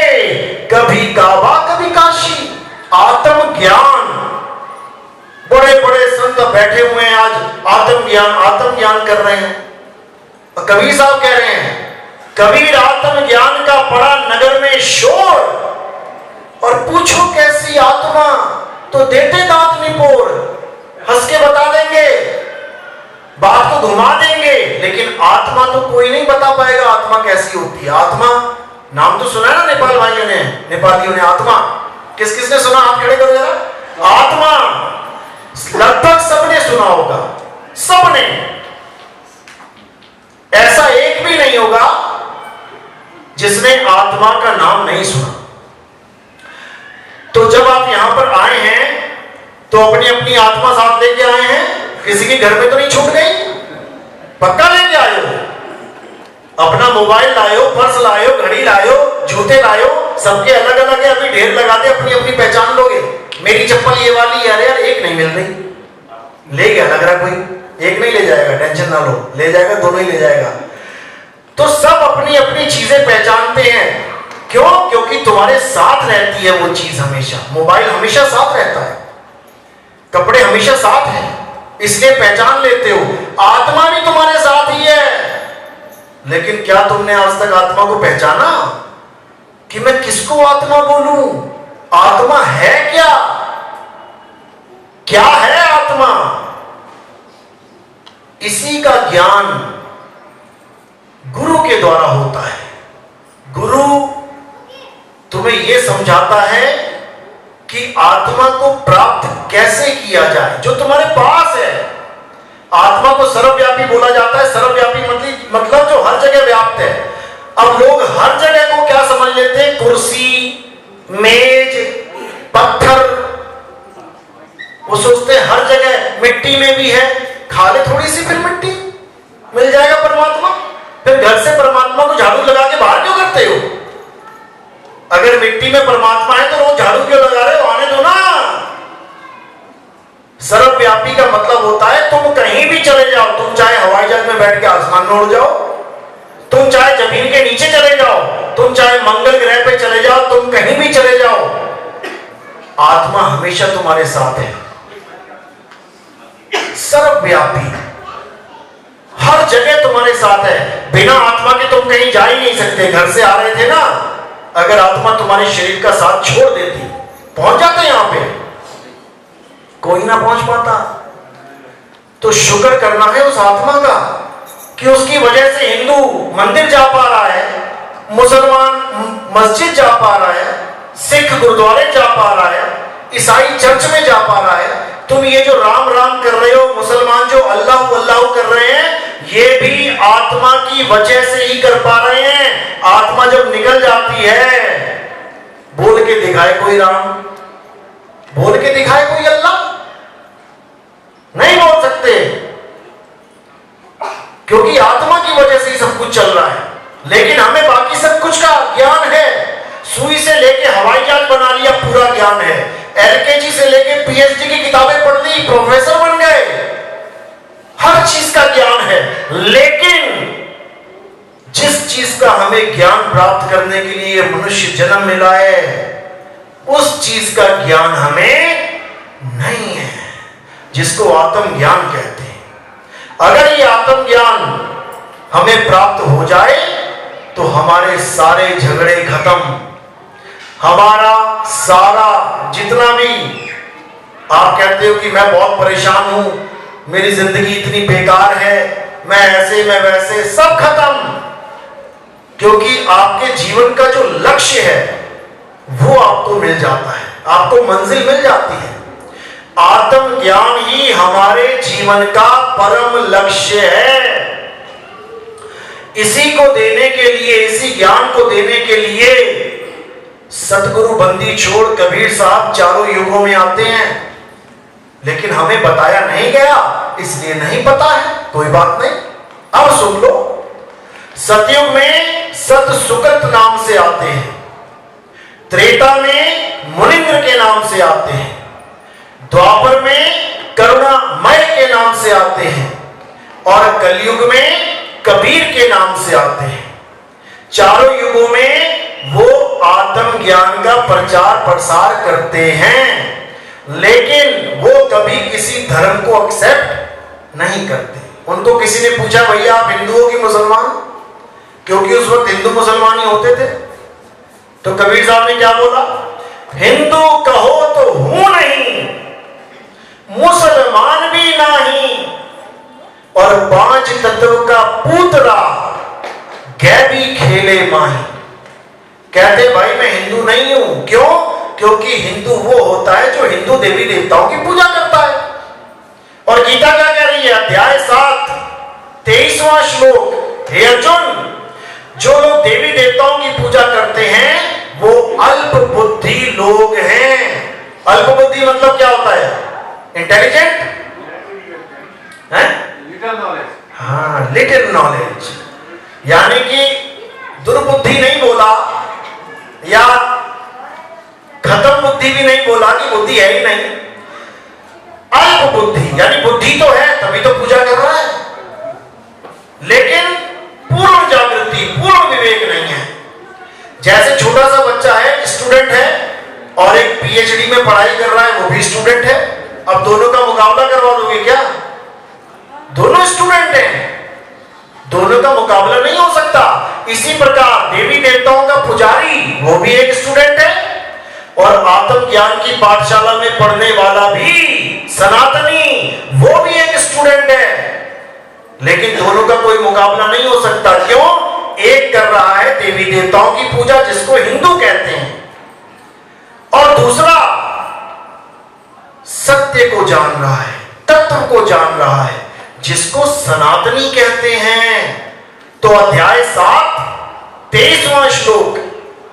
कभी काबा कभी काशी। आत्मज्ञान, बड़े बड़े संत बैठे हुए हैं आज आत्मज्ञान कर रहे हैं। और कबीर साहब कह रहे हैं, कबीर आत्मज्ञान का पड़ा नगर में शोर, और पूछो कैसी आत्मा तो देते दांत निपोर। हंस के बता देंगे, बात को घुमा देंगे, लेकिन आत्मा तो कोई नहीं बता पाएगा आत्मा कैसी होती है। आत्मा नाम तो सुना है ना नेपाल भाइयों ने, नेपालियों ने। आत्मा किस किसने सुना? हाथ खड़े करो जरा। आत्मा लगभग सबने सुना होगा, सबने। ऐसा एक भी नहीं होगा जिसने आत्मा का नाम नहीं सुना। तो जब आप यहां पर आए हैं तो अपनी अपनी आत्मा साथ लेके आए हैं, किसी के घर में तो नहीं छूट गई, पक्का लेके आए हो। अपना मोबाइल लायो, पर्स लायो, घड़ी लायो, जूते लायो, सबके अलग अलग है, अभी ढेर लगा दे, अपनी अपनी पहचान लोगे। मेरी चप्पल ये वाली यार एक नहीं मिल रही, ले गया लग रहा कोई, एक नहीं ले जाएगा, टेंशन ना लो, ले जाएगा, दोनों ही ले जाएगा। तो सब अपनी अपनी चीजें पहचानते हैं। क्यों? क्योंकि तुम्हारे साथ रहती है वो चीज हमेशा। मोबाइल हमेशा साथ रहता है, कपड़े हमेशा साथ हैं, इसलिए पहचान लेते हो। आत्मा भी तुम्हारे साथ ही है। लेकिन क्या तुमने आज तक आत्मा को पहचाना कि मैं किसको आत्मा बोलूं? आत्मा है क्या? क्या है आत्मा? इसी का ज्ञान गुरु के द्वारा होता है। गुरु तुम्हें यह समझाता है कि आत्मा को प्राप्त कैसे किया जाए, जो तुम्हारे पास है। आत्मा को सर्वव्यापी बोला जाता है। सर्वव्यापी मतलब जो हर जगह व्याप्त है। अब लोग हर जगह को क्या समझ लेते हैं? कुर्सी, मेज, पत्थर। वो सोचते हैं हर जगह, मिट्टी में भी है, खा ले थोड़ी सी फिर मिट्टी मिल जाएगा परमात्मा। फिर घर से परमात्मा को झाड़ू लगा के बाहर क्यों करते हो? अगर मिट्टी में परमात्मा है तो रोज झाड़ू क्यों लगा रहे हो? आने दो ना, चले जाओ, तुम चाहे हवाई जहाज में बैठ के आसमान में उड़ जाओ, तुम चाहे जमीन के नीचे चले जाओ, तुम चाहे मंगल ग्रह पे चले जाओ, तुम कहीं भी चले जाओ, आत्मा हमेशा तुम्हारे साथ है, सर्वव्यापी, हर जगह तुम्हारे साथ है। बिना आत्मा के तुम कहीं जा ही नहीं सकते। घर से आ रहे थे ना, अगर आत्मा तुम्हारे शरीर का साथ छोड़ देती, पहुंच जाते यहां पे, कोई ना पहुंच पाता। तो शुक्र करना है उस आत्मा का कि उसकी वजह से हिंदू मंदिर जा पा रहा है, मुसलमान मस्जिद जा पा रहा है, सिख गुरुद्वारे जा पा रहा है, ईसाई चर्च में जा पा रहा है। तुम ये जो राम राम कर रहे हो, मुसलमान जो अल्लाह अल्लाह कर रहे हैं, ये भी आत्मा की वजह से ही कर पा रहे हैं। आत्मा जब निकल जाती है, बोल के दिखाए कोई राम, बोल के दिखाए कोई अल्लाह, नहीं बोल सकते, क्योंकि आत्मा की वजह से ही सब कुछ चल रहा है। लेकिन हमें बाकी सब कुछ का ज्ञान है, सुई से लेके हवाई जहाज बना लिया पूरा ज्ञान है, एलकेजी से लेके पीएचडी की किताबें पढ़ ली, प्रोफेसर बन गए, हर चीज का ज्ञान है। लेकिन जिस चीज का हमें ज्ञान प्राप्त करने के लिए मनुष्य जन्म मिला है, उस चीज का ज्ञान हमें नहीं है, जिसको आत्म ज्ञान कहते हैं। अगर ये आत्म ज्ञान हमें प्राप्त हो जाए तो हमारे सारे झगड़े खत्म, हमारा सारा जितना भी आप कहते हो कि मैं बहुत परेशान हूं, मेरी जिंदगी इतनी बेकार है, मैं ऐसे मैं वैसे, सब खत्म। क्योंकि आपके जीवन का जो लक्ष्य है वो आपको मिल जाता है, आपको मंजिल मिल जाती है। आत्म ज्ञान ही हमारे जीवन का परम लक्ष्य है। इसी को देने के लिए, इसी ज्ञान को देने के लिए सतगुरु बंदी छोड़ कबीर साहब चारों युगों में आते हैं। लेकिन हमें बताया नहीं गया, इसलिए नहीं पता है, कोई बात नहीं। अब सुन लो, सतयुग में सत सुकृत नाम से आते हैं, त्रेता में मुनिंद्र के नाम से आते हैं, द्वापर में करुणामय के नाम से आते हैं, और कलयुग में कबीर के नाम से आते हैं। चारों युगों में वो आत्म ज्ञान का प्रचार प्रसार करते हैं, लेकिन वो कभी किसी धर्म को एक्सेप्ट नहीं करते। उनको किसी ने पूछा, भैया आप हिंदू हो कि मुसलमान? क्योंकि उस वक्त हिंदू मुसलमान ही होते थे। तो कबीर साहब ने क्या बोला? हिंदू कहो तो हूं नहीं, मुसलमान भी नहीं, और पांच तत्व का पूतरा गैबी खेले माही। कहते भाई मैं हिंदू नहीं हूं, क्यों? क्योंकि हिंदू वो होता है जो हिंदू देवी देवताओं की पूजा करता है। और गीता क्या कह रही है? अध्याय 7 23वां श्लोक, हे अर्जुन, जो लोग देवी देवताओं की पूजा करते हैं वो अल्प बुद्धि लोग हैं। अल्प बुद्धि मतलब क्या होता है? इंटेलिजेंट है, लिटिल नॉलेज। हाँ, लिटिल नॉलेज, यानी कि दुर्बुद्धि नहीं बोला, या खत्म बुद्धि भी नहीं बोला कि बुद्धि है ही नहीं। अल्प बुद्धि यानी बुद्धि तो है, तभी तो पूजा कर रहा है, लेकिन पूर्ण जागृति, पूर्ण विवेक नहीं है। जैसे छोटा सा बच्चा है, स्टूडेंट है, और एक पीएचडी में पढ़ाई कर रहा है, वो भी स्टूडेंट है। अब दोनों का मुकाबला करवा दोगे क्या? दोनों स्टूडेंट हैं, दोनों का मुकाबला नहीं हो सकता। इसी प्रकार देवी देवताओं का पुजारी वो भी एक स्टूडेंट है, और आत्म ज्ञान की पाठशाला में पढ़ने वाला भी सनातनी वो भी एक स्टूडेंट है। लेकिन दोनों का कोई मुकाबला नहीं हो सकता। क्यों? एक कर रहा है देवी देवताओं की पूजा, जिसको हिंदू कहते हैं, और दूसरा सत्य को जान रहा है, तत्व को जान रहा है, जिसको सनातनी कहते हैं। तो अध्याय 7 23वां श्लोक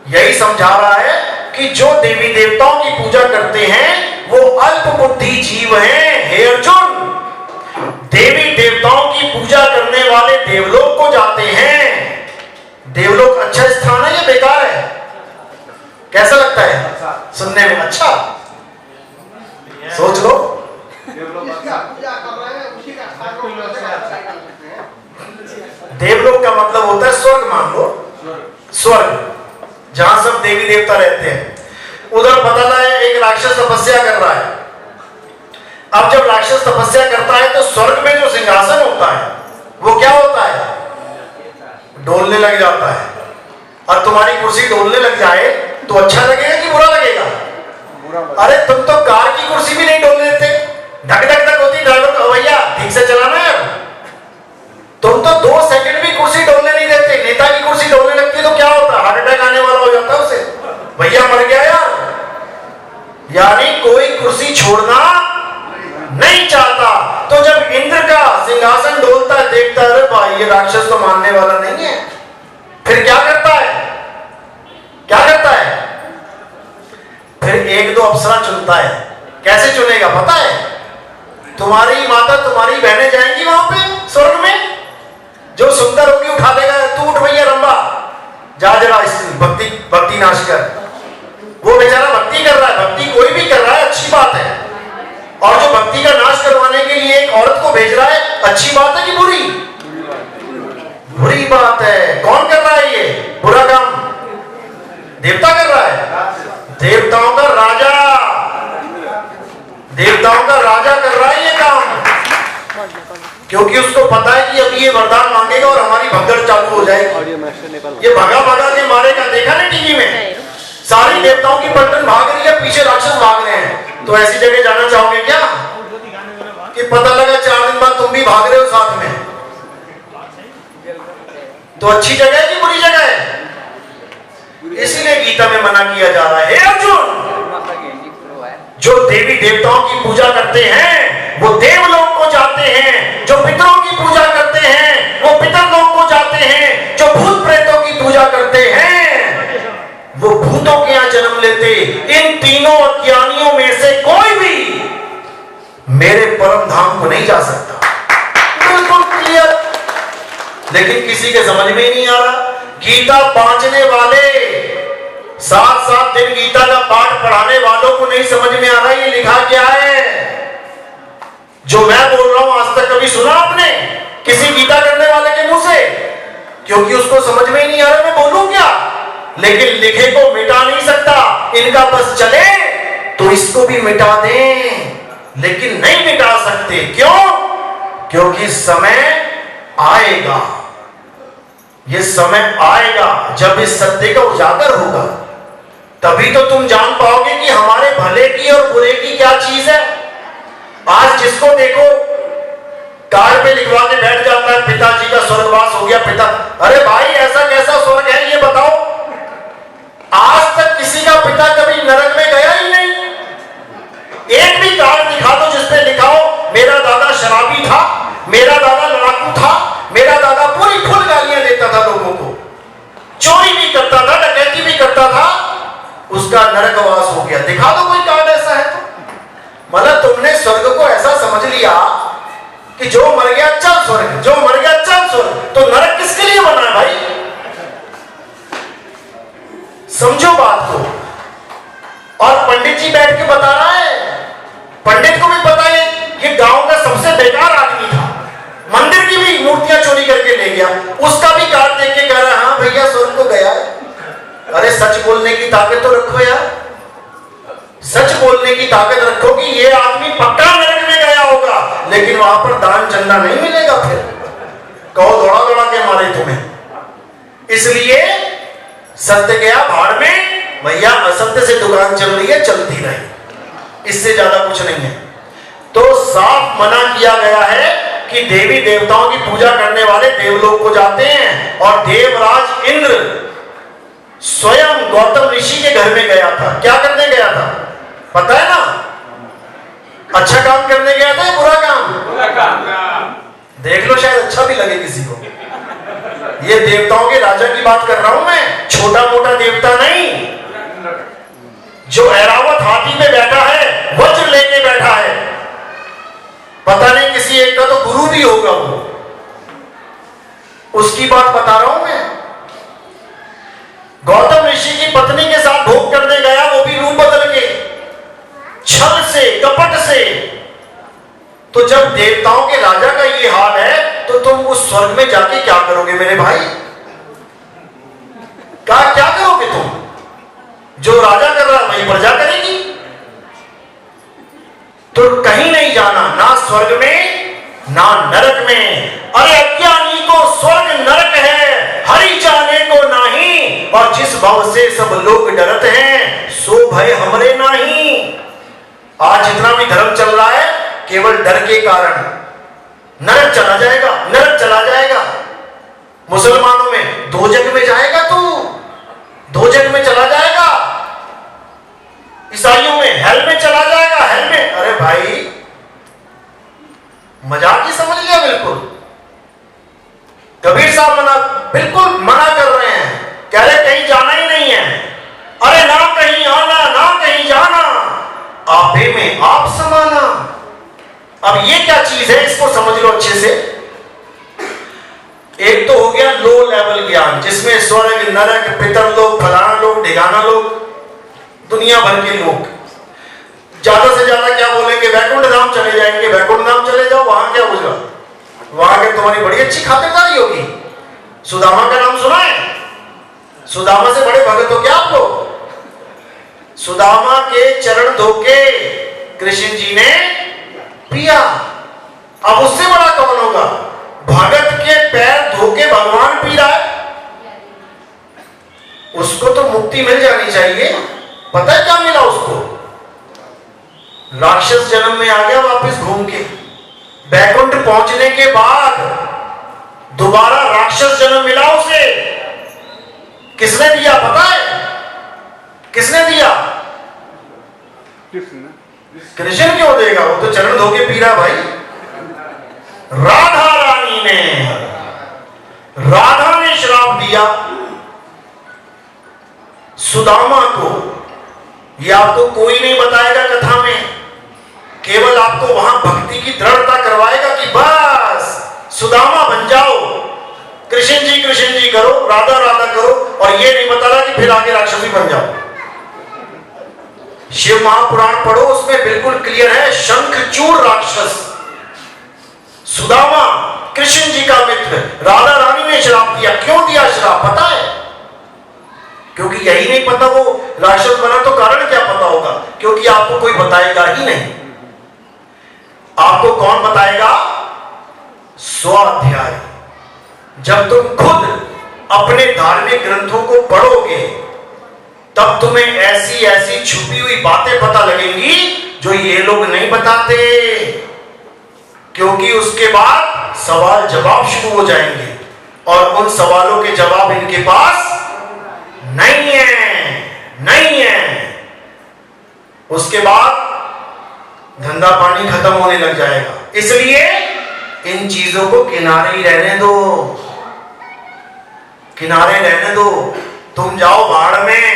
यही समझा रहा है कि जो देवी देवताओं की पूजा करते हैं वो अल्प बुद्धि जीव हैं। हे अर्जुन, देवी देवताओं की पूजा करने वाले देवलोक को जाते हैं। देवलोक अच्छा स्थान है या बेकार है? कैसा लगता है सुनने में? अच्छा, सोच लो। देवलोक का मतलब होता है स्वर्ग, मान लो स्वर्ग, जहां सब देवी देवता रहते हैं। उधर पता है एक राक्षस तपस्या कर रहा है। अब जब राक्षस तपस्या करता है तो स्वर्ग में जो सिंहासन होता है वो क्या होता है, डोलने लग जाता है। और तुम्हारी कुर्सी डोलने लग जाए तो अच्छा लगेगा कि बुरा लगेगा? अरे तुम तो कार की कुर्सी भी नहीं डोलने देते, धक धक धक होती ड्राइवर को, भैया ठीक से चलाना है। तुम तो 2 सेकंड भी कुर्सी डोलने नहीं देते। नेता की कुर्सी डोलने लगती है तो क्या होता है, हार्ट अटैक आने वाला हो जाता है उसे, भैया मर गया यार। यानी कोई कुर्सी छोड़ना नहीं चाहता। तो जब इंद्र का सिंहासन डोलता है, देखता है अरे भाई ये राक्षस तो मानने वाला नहीं है, फिर क्या करता है, क्या करता है, फिर 1-2 अप्सरा चुनता है। कैसे चुनेगा पता है? तुम्हारी माता तुम्हारी बहनें जाएंगी वहां पे स्वर्ग में, जो सुंदर होगी उठा देगा, तू उठ भैया रंबा, जा जरा भक्ति नाश कर। वो बेचारा भक्ति कर रहा है, भक्ति कोई भी कर रहा है अच्छी बात है, और जो भक्ति का नाश करवाने के लिए एक औरत को भेज रहा है, अच्छी बात है कि बुरी? बुरी बात है। कौन कर रहा है ये बुरा काम? देवता कर रहा है, देवताओं का राजा, देवताओं का राजा कर रहा है ये काम, क्योंकि उसको पता है कि अभी ये वरदान मांगेगा और हमारी भगदड़ चालू हो जाएगी। ये भगा भगा के मारेगा, देखा ना टीवी में, सारी देवताओं की पलटन भाग रही है, पीछे राक्षस भाग रहे हैं। तो ऐसी जगह जाना चाहोगे क्या कि पता लगा 4 दिन बाद तुम भी भाग रहे हो साथ में? तो अच्छी जगह है कि बुरी जगह है? इसीलिए गीता में मना किया जा रहा है, अर्जुन जो देवी देवताओं की पूजा करते हैं वो देवलोक को जाते हैं, जो पितरों की पूजा करते हैं वो पितरलोक को जाते हैं, जो भूत प्रेतों की पूजा करते हैं वो भूतों के यहां जन्म लेते। इन तीनों अज्ञानियों में से कोई भी मेरे परम धाम को नहीं जा सकता। बिल्कुल क्लियर। लेकिन किसी के समझ में नहीं आ रहा। गीता बांचने वाले, 7-7 दिन गीता का पाठ पढ़ाने वालों को नहीं समझ में आ रहा ये लिखा क्या है। जो मैं बोल रहा हूं आज तक कभी सुना आपने किसी गीता करने वाले के मुंह से? क्योंकि उसको समझ में ही नहीं आ रहा मैं बोलूं क्या। लेकिन लिखे को मिटा नहीं सकता, इनका बस चले तो इसको भी मिटा दें, लेकिन नहीं मिटा सकते। क्यों? क्योंकि समय आएगा, ये समय आएगा जब इस सत्य का उजागर होगा, तभी तो तुम जान पाओगे कि हमारे भले की और बुरे की क्या चीज है। आज जिसको देखो कार्ड पे लिखवा के बैठ जाता है पिताजी का स्वर्गवास हो गया पिता। अरे भाई ऐसा कैसा स्वर्ग है ये बताओ? आज तक किसी का पिता कभी नरक में गया ही नहीं। एक भी कार्ड दिखा दो जिसपे लिखा हो मेरा दादा शराबी था, मेरा दादा लड़ाकू था, मेरा दादा पूरी फुल गालियां देता था लोगों को, चोरी भी करता था, डकैती भी करता था, उसका नरकवास हो गया। दिखा दो कोई कार्ड ऐसा है तो। मतलब तुमने स्वर्ग को ऐसा समझ लिया कि जो मर गया चल स्वर्ग, जो मर गया चल स्वर्ग। तो नरक किसके लिए बना है भाई? समझो बात को। और पंडित जी बैठ के बता रहा है, पंडित को भी पता है कि गांव का सबसे बेकार आदमी था, मंदिर की भी मूर्तियां चोरी करके ले गया, उसका भी कार्ड देख के कह रहा है हाँ भैया स्वर्ग को गया है। अरे सच बोलने की ताकत तो रखो यार, सच बोलने की ताकत रखो कि ये आदमी पक्का नरक में गया होगा, लेकिन वहां पर दान चंदा नहीं मिलेगा। फिर कहो दौड़ा दौड़ा के मारे तुम्हें। इसलिए सत्य गया भाड़ में, भैया असत्य से दुकान चल रही है, चलती रही, इससे ज्यादा कुछ नहीं है। तो साफ मना किया गया है कि देवी देवताओं की पूजा करने वाले देवलोक को जाते हैं। और देवराज इंद्र स्वयं गौतम ऋषि के घर में गया था। क्या करने गया था पता है ना? अच्छा काम करने गया था या बुरा काम? बुरा काम। देख लो शायद अच्छा भी लगे किसी को। ये देवताओं के राजा की बात कर रहा हूं मैं, छोटा मोटा देवता नहीं, जो ऐरावत हाथी पे बैठा है, वज्र लेके बैठा है, पता नहीं किसी एक का तो गुरु भी होगा वो, उसकी बात बता रहा हूं मैं। गौतम ऋषि की पत्नी के साथ भोग करने गया, वो भी रूप बदल के, छल से, कपट से। तो जब देवताओं के राजा का ये हाल है तो तुम उस स्वर्ग स्वर्ग में जाके क्या करोगे मेरे भाई? क्या करोगे तुम? जो राजा कर रहा है वही प्रजा करेगी। तो कहीं नहीं जाना, ना स्वर्ग में ना नरक में। अरे अज्ञानी को स्वर्ग नरक है, हरि जाने को नहीं। और जिस भव से सब लोग डरते हैं, सो भय हमरे नहीं। आज जितना भी धर्म चल रहा है केवल डर के कारण। नरक चला जाएगा, नरक चला जाएगा। मुसलमानों में दोजख में जाएगा तू, दोजख में चला जाएगा। ईसाइयों में हेल में चला जाएगा, हेल में। अरे भाई मजाक ही समझ लिया बिल्कुल। कबीर साहब बिल्कुल मना कर रहे हैं, कह रहे कहीं जाना ही नहीं है। अरे ना कहीं आना ना कहीं जाना, आपे में आप समाना। अब ये क्या चीज है, इसको समझ लो अच्छे से। एक तो हो गया लो लेवल ज्ञान, जिसमें स्वर्ग नरक पितरलोक फलाना लोग ढिगाना लोग, दुनिया भर के लोग ज्यादा से ज्यादा क्या बोलेंगे, वैकुंठ धाम चले जाएंगे। वैकुंठ धाम चले जाओ, वहां क्या होगा? वहां के तुम्हारी बड़ी अच्छी खातिरदारी होगी। सुदामा का नाम सुना है? सुदामा से बड़े भगत हो क्या आप लोग? सुदामा के चरण धोके कृष्ण जी ने पिया। अब उससे बड़ा कौन होगा? भगत के पैर धोके भगवान पी रहा है। उसको तो मुक्ति मिल जानी चाहिए। पता है क्या मिला उसको? राक्षस जन्म में आ गया वापस घूम के। बैकुंठ पहुंचने के बाद दोबारा राक्षस जन्म मिला उसे। किसने दिया पता है? किसने दिया? कृष्ण क्यों देगा? वो तो चरण धोके पी रहा भाई। राधा रानी ने, राधा ने श्राप दिया सुदामा को। यह आपको कोई नहीं बताएगा कथा में, केवल आपको वहां भक्ति की दृढ़ता करवाएगा कि बस सुदामा बन जाओ, कृष्ण जी करो, राधा राधा करो। और ये नहीं बताना कि फिर आगे राक्षसी बन जाओ। शिव महापुराण पढ़ो, उसमें बिल्कुल क्लियर है। शंखचूड़ राक्षस सुदामा कृष्ण जी का मित्र, राधा रानी ने श्राप दिया। क्यों दिया श्राप पता है? क्योंकि यही नहीं पता वो राक्षस बना, तो कारण क्या पता होगा? क्योंकि आपको कोई बताएगा ही नहीं। आपको कौन बताएगा? स्वाध्याय। जब तुम खुद अपने धार्मिक ग्रंथों को पढ़ोगे तब तुम्हें ऐसी ऐसी छुपी हुई बातें पता लगेंगी जो ये लोग नहीं बताते। क्योंकि उसके बाद सवाल जवाब शुरू हो जाएंगे और उन सवालों के जवाब इनके पास नहीं है। उसके बाद धंधा पानी खत्म होने लग जाएगा। इसलिए इन चीजों को किनारे ही रहने दो, किनारे रहने दो। तुम जाओ भाड़ में,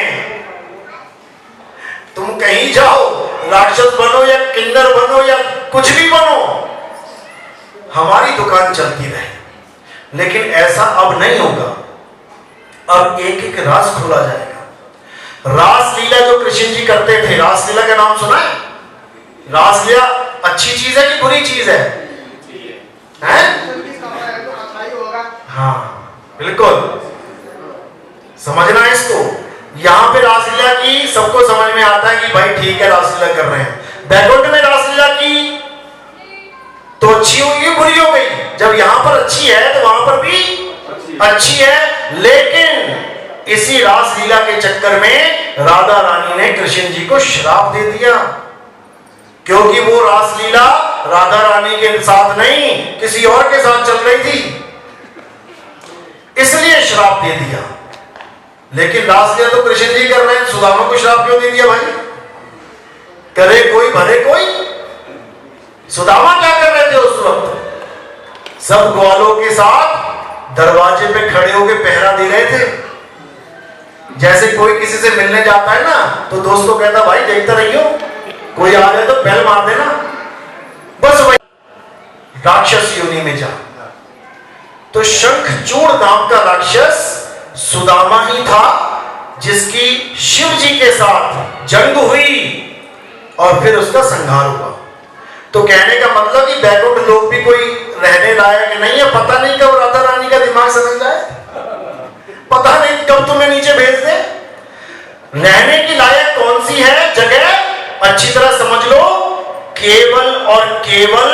तुम कहीं जाओ, राक्षस बनो या किन्नर बनो या कुछ भी बनो, हमारी दुकान चलती रहे। लेकिन ऐसा अब नहीं होगा। अब एक एक रास खोला जाएगा। रास लीला जो कृष्ण जी करते थे, रास लीला का नाम सुना है? रास लीला अच्छी चीज है कि बुरी चीज है? हाँ बिल्कुल, समझना है इसको। यहां पे रासलीला की सबको समझ में आता है कि भाई ठीक है रासलीला कर रहे हैं। बैकुंठ में रासलीला की तो अच्छी होगी बुरी हो गई? जब यहां पर अच्छी है तो वहां पर भी अच्छी है। लेकिन इसी रासलीला के चक्कर में राधा रानी ने कृष्ण जी को श्राप दे दिया, क्योंकि वो रासलीला राधा रानी के साथ नहीं किसी और के साथ चल रही थी, इसलिए श्राप दे दिया। लेकिन रासलीला तो कृष्ण जी कर रहे हैं, सुदामा को श्राप क्यों दे दिया भाई? करे कोई भरे कोई। सुदामा क्या कर रहे थे उस वक्त? सब ग्वालों के साथ दरवाजे पे खड़े होकर पहरा दे रहे थे। जैसे कोई किसी से मिलने जाता है ना, तो दोस्तों कहता भाई देखता रहियो, कोई आ जाए तो बेल मार देना। बस वही राक्षस योनि में जा। तो शंखचूड़ नाम का राक्षस सुदामा ही था, जिसकी शिव जी के साथ जंग हुई और फिर उसका संहार हुआ। तो कहने का मतलब कि बैकुंठ लोग भी कोई रहने लायक नहीं है। पता नहीं कब राधा रानी का दिमाग समझ जाए, पता नहीं कब तुम्हें नीचे भेज दे। रहने की लायक कौन सी है जगह? अच्छी तरह समझ लो, केवल और केवल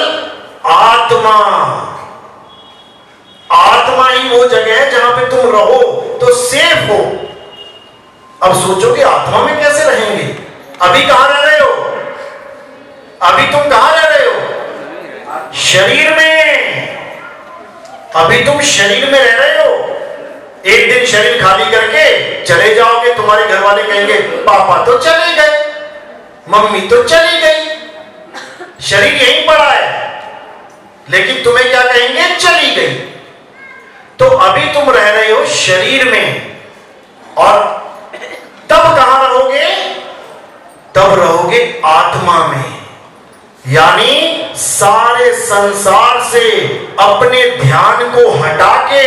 आत्मा। आत्मा ही वो जगह है जहां पे तुम रहो तो सेफ हो। अब सोचो कि आत्मा में कैसे रहेंगे? अभी कहां रह रहे हो? अभी तुम कहां रह रहे हो? शरीर में। अभी तुम शरीर में रह रहे हो। एक दिन शरीर खाली करके चले जाओगे, तुम्हारे घर वाले कहेंगे पापा तो चले गए, मम्मी तो चली गई, शरीर यहीं पड़ा है, लेकिन तुम्हें क्या कहेंगे? चली गई। तो अभी तुम रह रहे हो शरीर में, और तब कहां रहोगे? तब रहोगे आत्मा में। यानी सारे संसार से अपने ध्यान को हटा के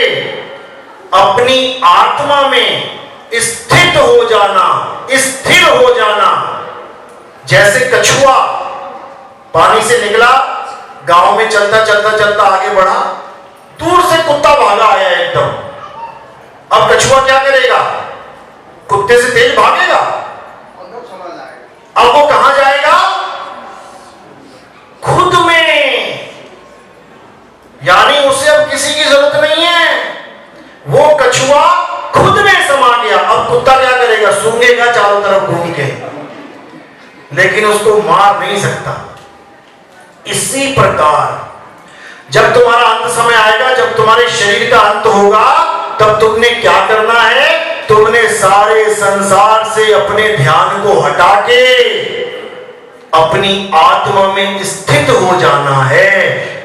अपनी आत्मा में स्थित हो जाना, स्थिर हो जाना। जैसे कछुआ पानी से निकला, गांव में चलता चलता चलता आगे बढ़ा, दूर से कुत्ता भागा आया एकदम। अब कछुआ क्या करेगा? कुत्ते से तेज भागेगा? अब वो कहां जाएगा? खुद में। यानी उसे अब किसी की जरूरत नहीं है, वो कछुआ खुद में समा गया। अब कुत्ता क्या करेगा? सूंघेगा चारों तरफ घूम के, लेकिन उसको मार नहीं सकता। इसी प्रकार जब तुम्हारा अंत समय आएगा, जब तुम्हारे शरीर का अंत होगा, तब तुमने क्या करना है? तुमने सारे संसार से अपने ध्यान को हटा के अपनी आत्मा में स्थित हो जाना है,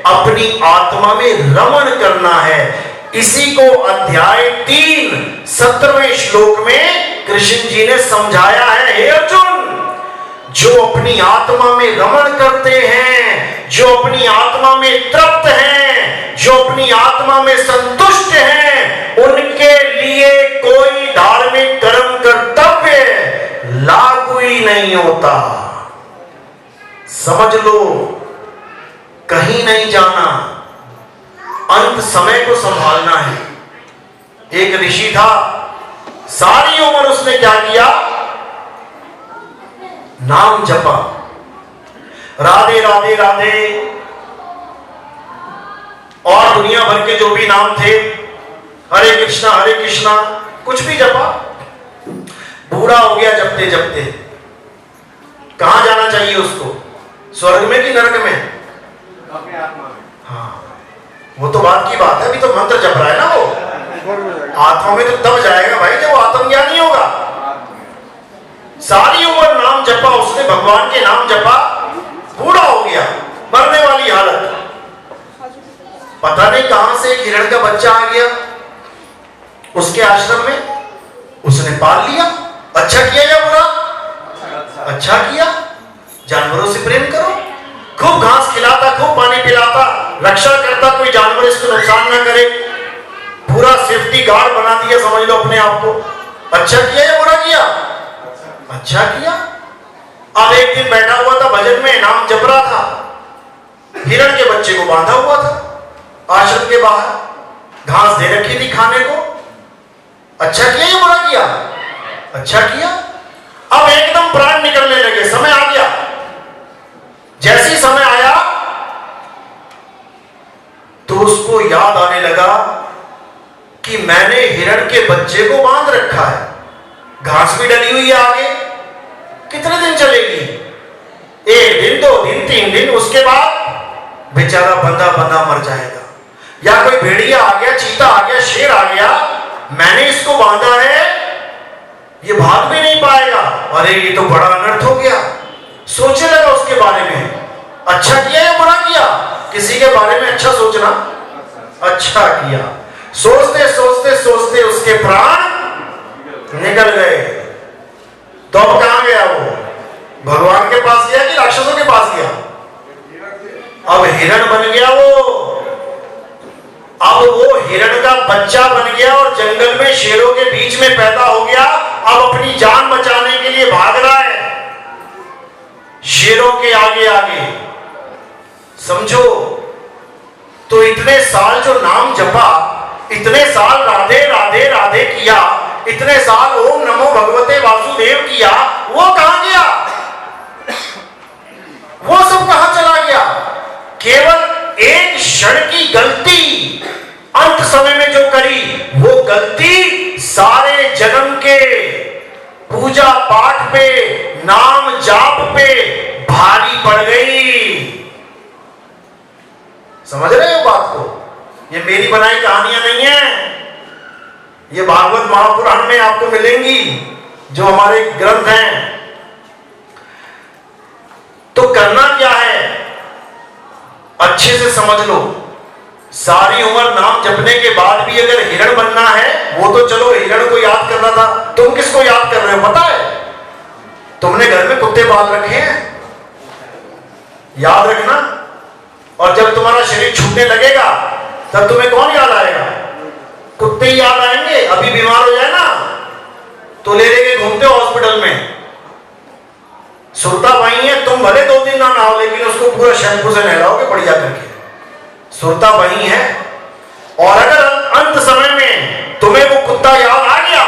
अपनी आत्मा में रमण करना है। इसी को अध्याय 3 17वें श्लोक में कृष्ण जी ने समझाया है। हे अर्जुन, जो अपनी आत्मा में रमण करते हैं, जो अपनी आत्मा में तृप्त हैं, जो अपनी आत्मा में संतुष्ट हैं, उनके लिए कोई धार्मिक कर्म कर्तव्य लागू ही नहीं होता। समझ लो, कहीं नहीं जाना, अंत समय को संभालना है। एक ऋषि था, सारी उम्र उसने क्या किया? नाम जपा, राधे राधे राधे, और दुनिया भर के जो भी नाम थे, हरे कृष्णा कुछ भी जपा। बूढ़ा हो गया जपते जपते। कहां जाना चाहिए उसको? स्वर्ग में कि नरक में? अपनी आत्मा में। हाँ, वो तो बात की बात है। अभी तो मंत्र जप रहा है ना वो। आत्मा में तो तब जाएगा भाई जब वो आत्मज्ञानी होगा। सारी उम्र नाम जपा उसने, भगवान के नाम जपा, बूढ़ा हो गया, मरने वाली हालत। पता नहीं कहां से एक हिरण का बच्चा आ गया उसके आश्रम में, उसने पाल लिया। अच्छा किया या बुरा? अच्छा किया। जानवरों से प्रेम करो, खूब घास खिलाता, खूब पानी पिलाता, रक्षा करता, कोई जानवर इसको नुकसान ना करे, पूरा सेफ्टी गार्ड बना दिया समझ लो अपने आप को। अच्छा किया या बुरा किया? अच्छा किया। अब एक दिन बैठा हुआ था भजन में, नाम जप रहा था, हिरण के बच्चे को बांधा हुआ था आश्रम के बाहर, घास दे रखी थी खाने को। अच्छा किया या बुरा किया? अच्छा किया। अब एकदम प्राण निकलने लगे, समय आ गया। जैसी समय आया तो उसको याद आने लगा कि मैंने हिरण के बच्चे को बांध रखा है, घास भी डली हुई है आगे, कितने दिन चलेगी? 1 दिन, 2 दिन, 3 दिन, उसके बाद बेचारा बंधा बंधा मर जाएगा। या कोई भेड़िया आ गया, चीता आ गया, शेर आ गया, मैंने इसको बांधा है, ये भाग भी नहीं पाएगा, अरे ये तो बड़ा अनर्थ हो गया। सोचने लगा उसके बारे में। अच्छा किया या बुरा किया? किसी के बारे में अच्छा सोचना अच्छा किया। सोचते सोचते सोचते उसके प्राण निकल गए। तो अब कहां गया वो? भगवान के पास गया कि राक्षसों के पास गया? अब हिरण बन गया वो। अब वो हिरण का बच्चा बन गया और जंगल में शेरों के बीच में पैदा हो गया। अब अपनी जान बचाने के लिए भाग रहा है शेरों के आगे आगे। समझो, तो इतने साल जो नाम जपा, इतने साल राधे राधे राधे किया, इतने साल ओम नमो भगवते वासुदेव किया, वो कहां गया? वो सब कहां चला गया? केवल एक क्षण की गलती अंत समय में जो करी, वो गलती सारे जन्म के पूजा पाठ पे, नाम जाप पे भारी पड़ गई। समझ रहे हो बात को? ये मेरी बनाई कहानियां नहीं है, ये भागवत महापुराण में आपको मिलेंगी, जो हमारे ग्रंथ हैं। तो करना क्या है, अच्छे से समझ लो। सारी उम्र नाम जपने के बाद भी अगर हिरण बनना है, वो तो चलो हिरण को याद करना था, तुम किसको याद कर रहे हो पता है? तुमने घर में कुत्ते पाल रखे हैं, याद रखना। और जब तुम्हारा शरीर छूटने लगेगा, तब तुम्हें कौन याद आएगा? कुत्ते ही याद आएंगे। अभी बीमार हो जाए ना, तो ले लेके घूमते हो हॉस्पिटल में। सुरता वही है, तुम भले 2 दिन ना नहाओ, लेकिन उसको पूरा शैम्पू से नहलाओगे बढ़िया करके। सुरता वही है। और अगर अंत समय में तुम्हें वो कुत्ता याद आ गया,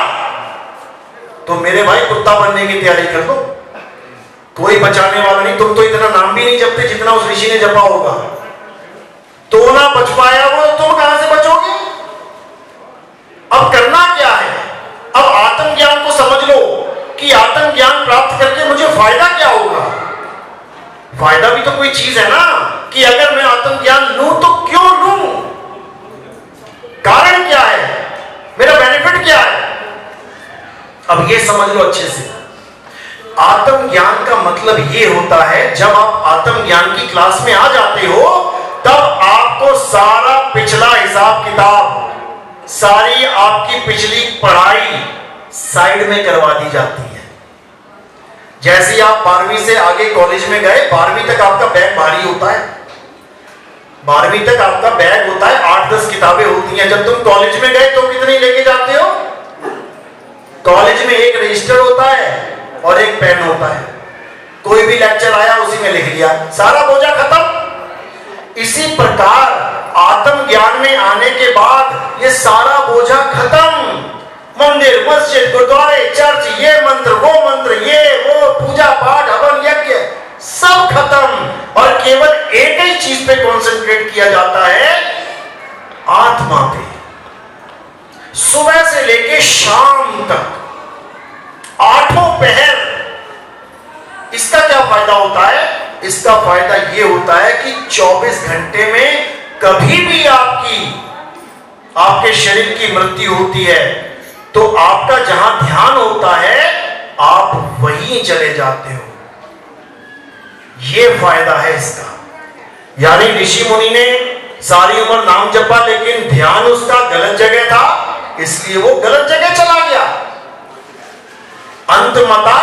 तो मेरे भाई कुत्ता बनने की तैयारी कर दो, कोई बचाने वाला नहीं। तुम तो इतना नाम भी नहीं जपते जितना उस ऋषि ने जपा होगा, तो ना बच पाया वो, तुम कहां से बचोगे? अब करना क्या है? अब आत्मज्ञान को समझ लो कि आत्मज्ञान प्राप्त करके मुझे फायदा क्या होगा। फायदा भी तो कोई चीज है ना, कि अगर मैं आत्मज्ञान लूं तो क्यों लूं, कारण क्या है, मेरा बेनिफिट क्या है। अब ये समझ लो अच्छे से। आत्मज्ञान का मतलब ये होता है, जब आप आत्मज्ञान की क्लास में आ जाते हो, तब आपको सारा पिछला हिसाब किताब, सारी आपकी पिछली पढ़ाई साइड में करवा दी जाती है। जैसे आप 12वीं से आगे कॉलेज में गए, 12वीं तक आपका बैग भारी होता है, 12वीं तक आपका बैग होता है, 8-10 किताबें होती हैं। जब तुम कॉलेज में गए तो कितनी लेके जाते हो? कॉलेज में एक रजिस्टर होता है और एक पेन होता है, कोई भी लेक्चर आया उसी में लिख लिया, सारा बोझा खत्म। इसी प्रकार आत्मज्ञान में आने के बाद ये सारा बोझा खत्म। मंदिर, मस्जिद, गुरुद्वारे, चर्च, ये मंत्र, ये वो पूजा पाठ, हवन, यज्ञ, सब खत्म। और केवल एक ही चीज पे कॉन्सेंट्रेट किया जाता है, आत्मा पे। सुबह से लेके शाम तक 8 पहर। इसका क्या फायदा होता है? इसका फायदा यह होता है कि 24 घंटे में कभी भी आपके शरीर की मृत्यु होती है, तो आपका जहां ध्यान होता है, आप वहीं चले जाते हो। यह फायदा है इसका। यानी ऋषि मुनि ने सारी उम्र नाम जपा, लेकिन ध्यान उसका गलत जगह था, इसलिए वो गलत जगह चला गया। अंतमता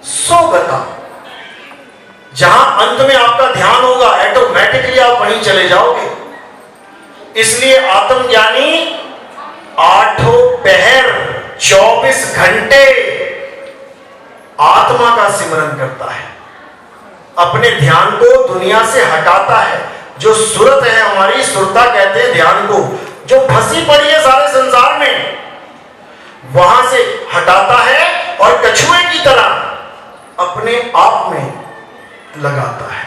सोगता। जहां अंत में आपका ध्यान होगा, ऑटोमेटिकली आप वहीं चले जाओगे। इसलिए आत्मज्ञानी 8 पहर 24 घंटे आत्मा का सिमरन करता है, अपने ध्यान को दुनिया से हटाता है। जो सुरत है हमारी, सुरता कहते हैं ध्यान को, जो फंसी पड़ी है सारे संसार में, वहां से हटाता है और कछुए की तरह अपने आप में लगाता है।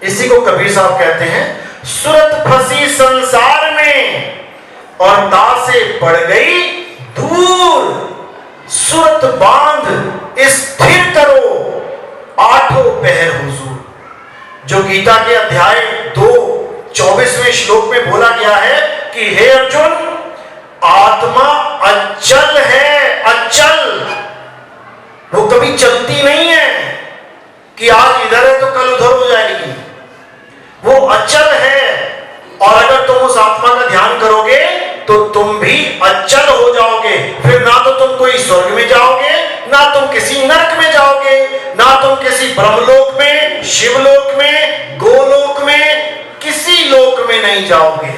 इसी को कबीर साहब कहते हैं, सुरत फंसी संसार में और तासे पड़ गई दूर, सुरत बांध स्थिर करो 8 पहर हुजूर। जो गीता के अध्याय 2:24वें श्लोक में बोला गया है कि हे अर्जुन, आत्मा अचल है, अचल। वो कभी चलती नहीं है कि आज इधर है तो कल उधर हो जाएगी। वो अचल है, और अगर तुम उस आत्मा का ध्यान करोगे तो तुम भी अचल हो जाओगे। फिर ना तो तुम कोई स्वर्ग में जाओगे, ना तुम किसी नरक में जाओगे, ना तुम किसी ब्रह्मलोक में, शिवलोक में, गोलोक में, किसी लोक में नहीं जाओगे,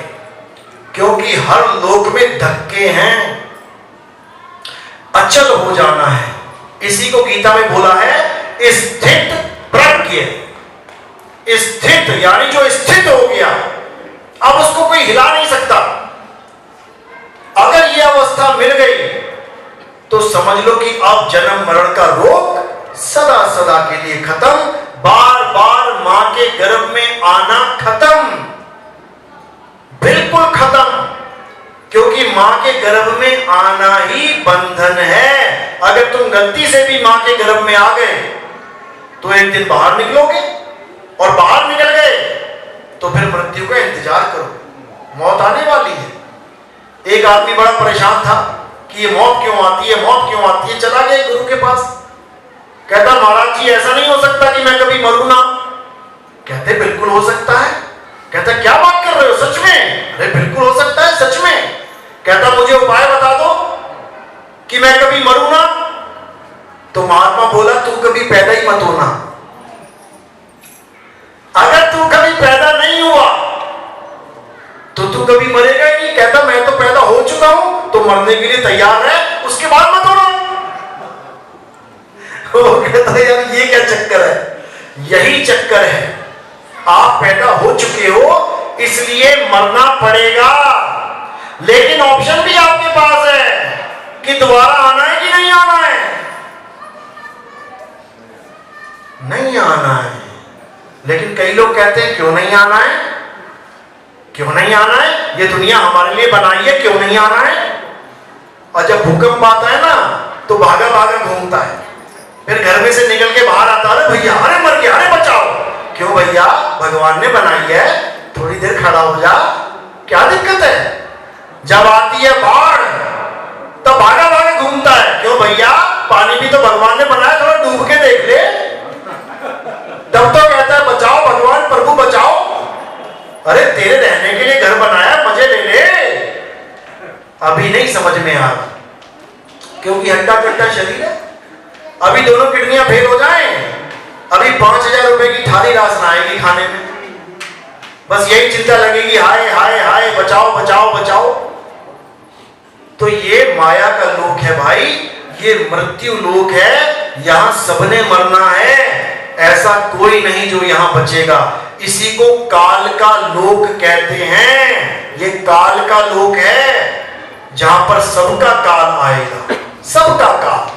क्योंकि हर लोक में धक्के हैं। अचल हो जाना है। इसी को गीता में बोला है स्थित प्रज्ञ, स्थित, यानी जो स्थित हो गया, अब उसको कोई हिला नहीं सकता। अगर यह अवस्था मिल गई तो समझ लो कि अब जन्म मरण का रोग सदा सदा के लिए खत्म, बार बार मां के गर्भ में आना खत्म, बिल्कुल खत्म। क्योंकि मां के गर्भ में आना ही बंधन है। अगर तुम गलती से भी मां के गर्भ में आ गए तो एक दिन बाहर निकलोगे, और बाहर निकल गए तो फिर मृत्यु का इंतजार करो, मौत आने वाली है। एक आदमी बड़ा परेशान था कि ये मौत क्यों आती है, मौत क्यों आती है। चला गया गुरु के पास, कहता महाराज जी ऐसा नहीं हो सकता कि मैं कभी मरूं ना। कहते बिल्कुल हो सकता है। कहता क्या बात कर रहे हो, सच में? अरे बिल्कुल हो सकता है, सच में। कहता मुझे उपाय बता दो कि मैं कभी मरूं ना। तो महात्मा बोला तू कभी पैदा ही मत होना। अगर तू कभी पैदा नहीं हुआ तो तू कभी मरेगा ही नहीं। कहता मैं तो पैदा हो चुका हूं, तो मरने के लिए तैयार है, उसके बाद मत होना। वो कहता यार ये क्या चक्कर है? यही चक्कर है, आप पैदा हो चुके हो इसलिए मरना पड़ेगा, लेकिन ऑप्शन भी आपके पास है कि दोबारा आना है कि नहीं आना है। नहीं आना है, लेकिन कई लोग कहते हैं क्यों नहीं आना है, क्यों नहीं आना है, ये दुनिया हमारे लिए बनाई है, क्यों नहीं आना है। और जब भूकंप आता है ना तो भागा भागा घूमता है, फिर घर में से निकल के बाहर आता है, भैया अरे मर गया, अरे बचाओ। क्यों भैया, भगवान ने बनाई है, थोड़ी देर खड़ा हो जा, क्या दिक्कत है। जब आती है बाढ़ तब भागा भागा घूमता है, क्यों भैया पानी भी तो भगवान ने बनाया, थोड़ा डूब के देख ले। तब तो कहता है बचाओ भगवान, प्रभु बचाओ। अरे तेरे रहने के लिए घर बनाया, मजे ले ले। अभी नहीं समझ में आ, क्योंकि हड्डा कट्टा शरीर है। अभी दोनों किडनियां फेल हो जाएं, अभी 5,000 रुपए की थाली रास ना आएगी खाने में, बस यही चिंता लगेगी, हाय हाय हाय बचाओ बचाओ बचाओ। तो ये माया का लोक है भाई, ये मृत्यु लोक है, यहां सबने मरना है, ऐसा कोई नहीं जो यहां बचेगा। इसी को काल का लोक कहते हैं। ये काल का लोक है जहां पर सबका काल आएगा, सबका काल।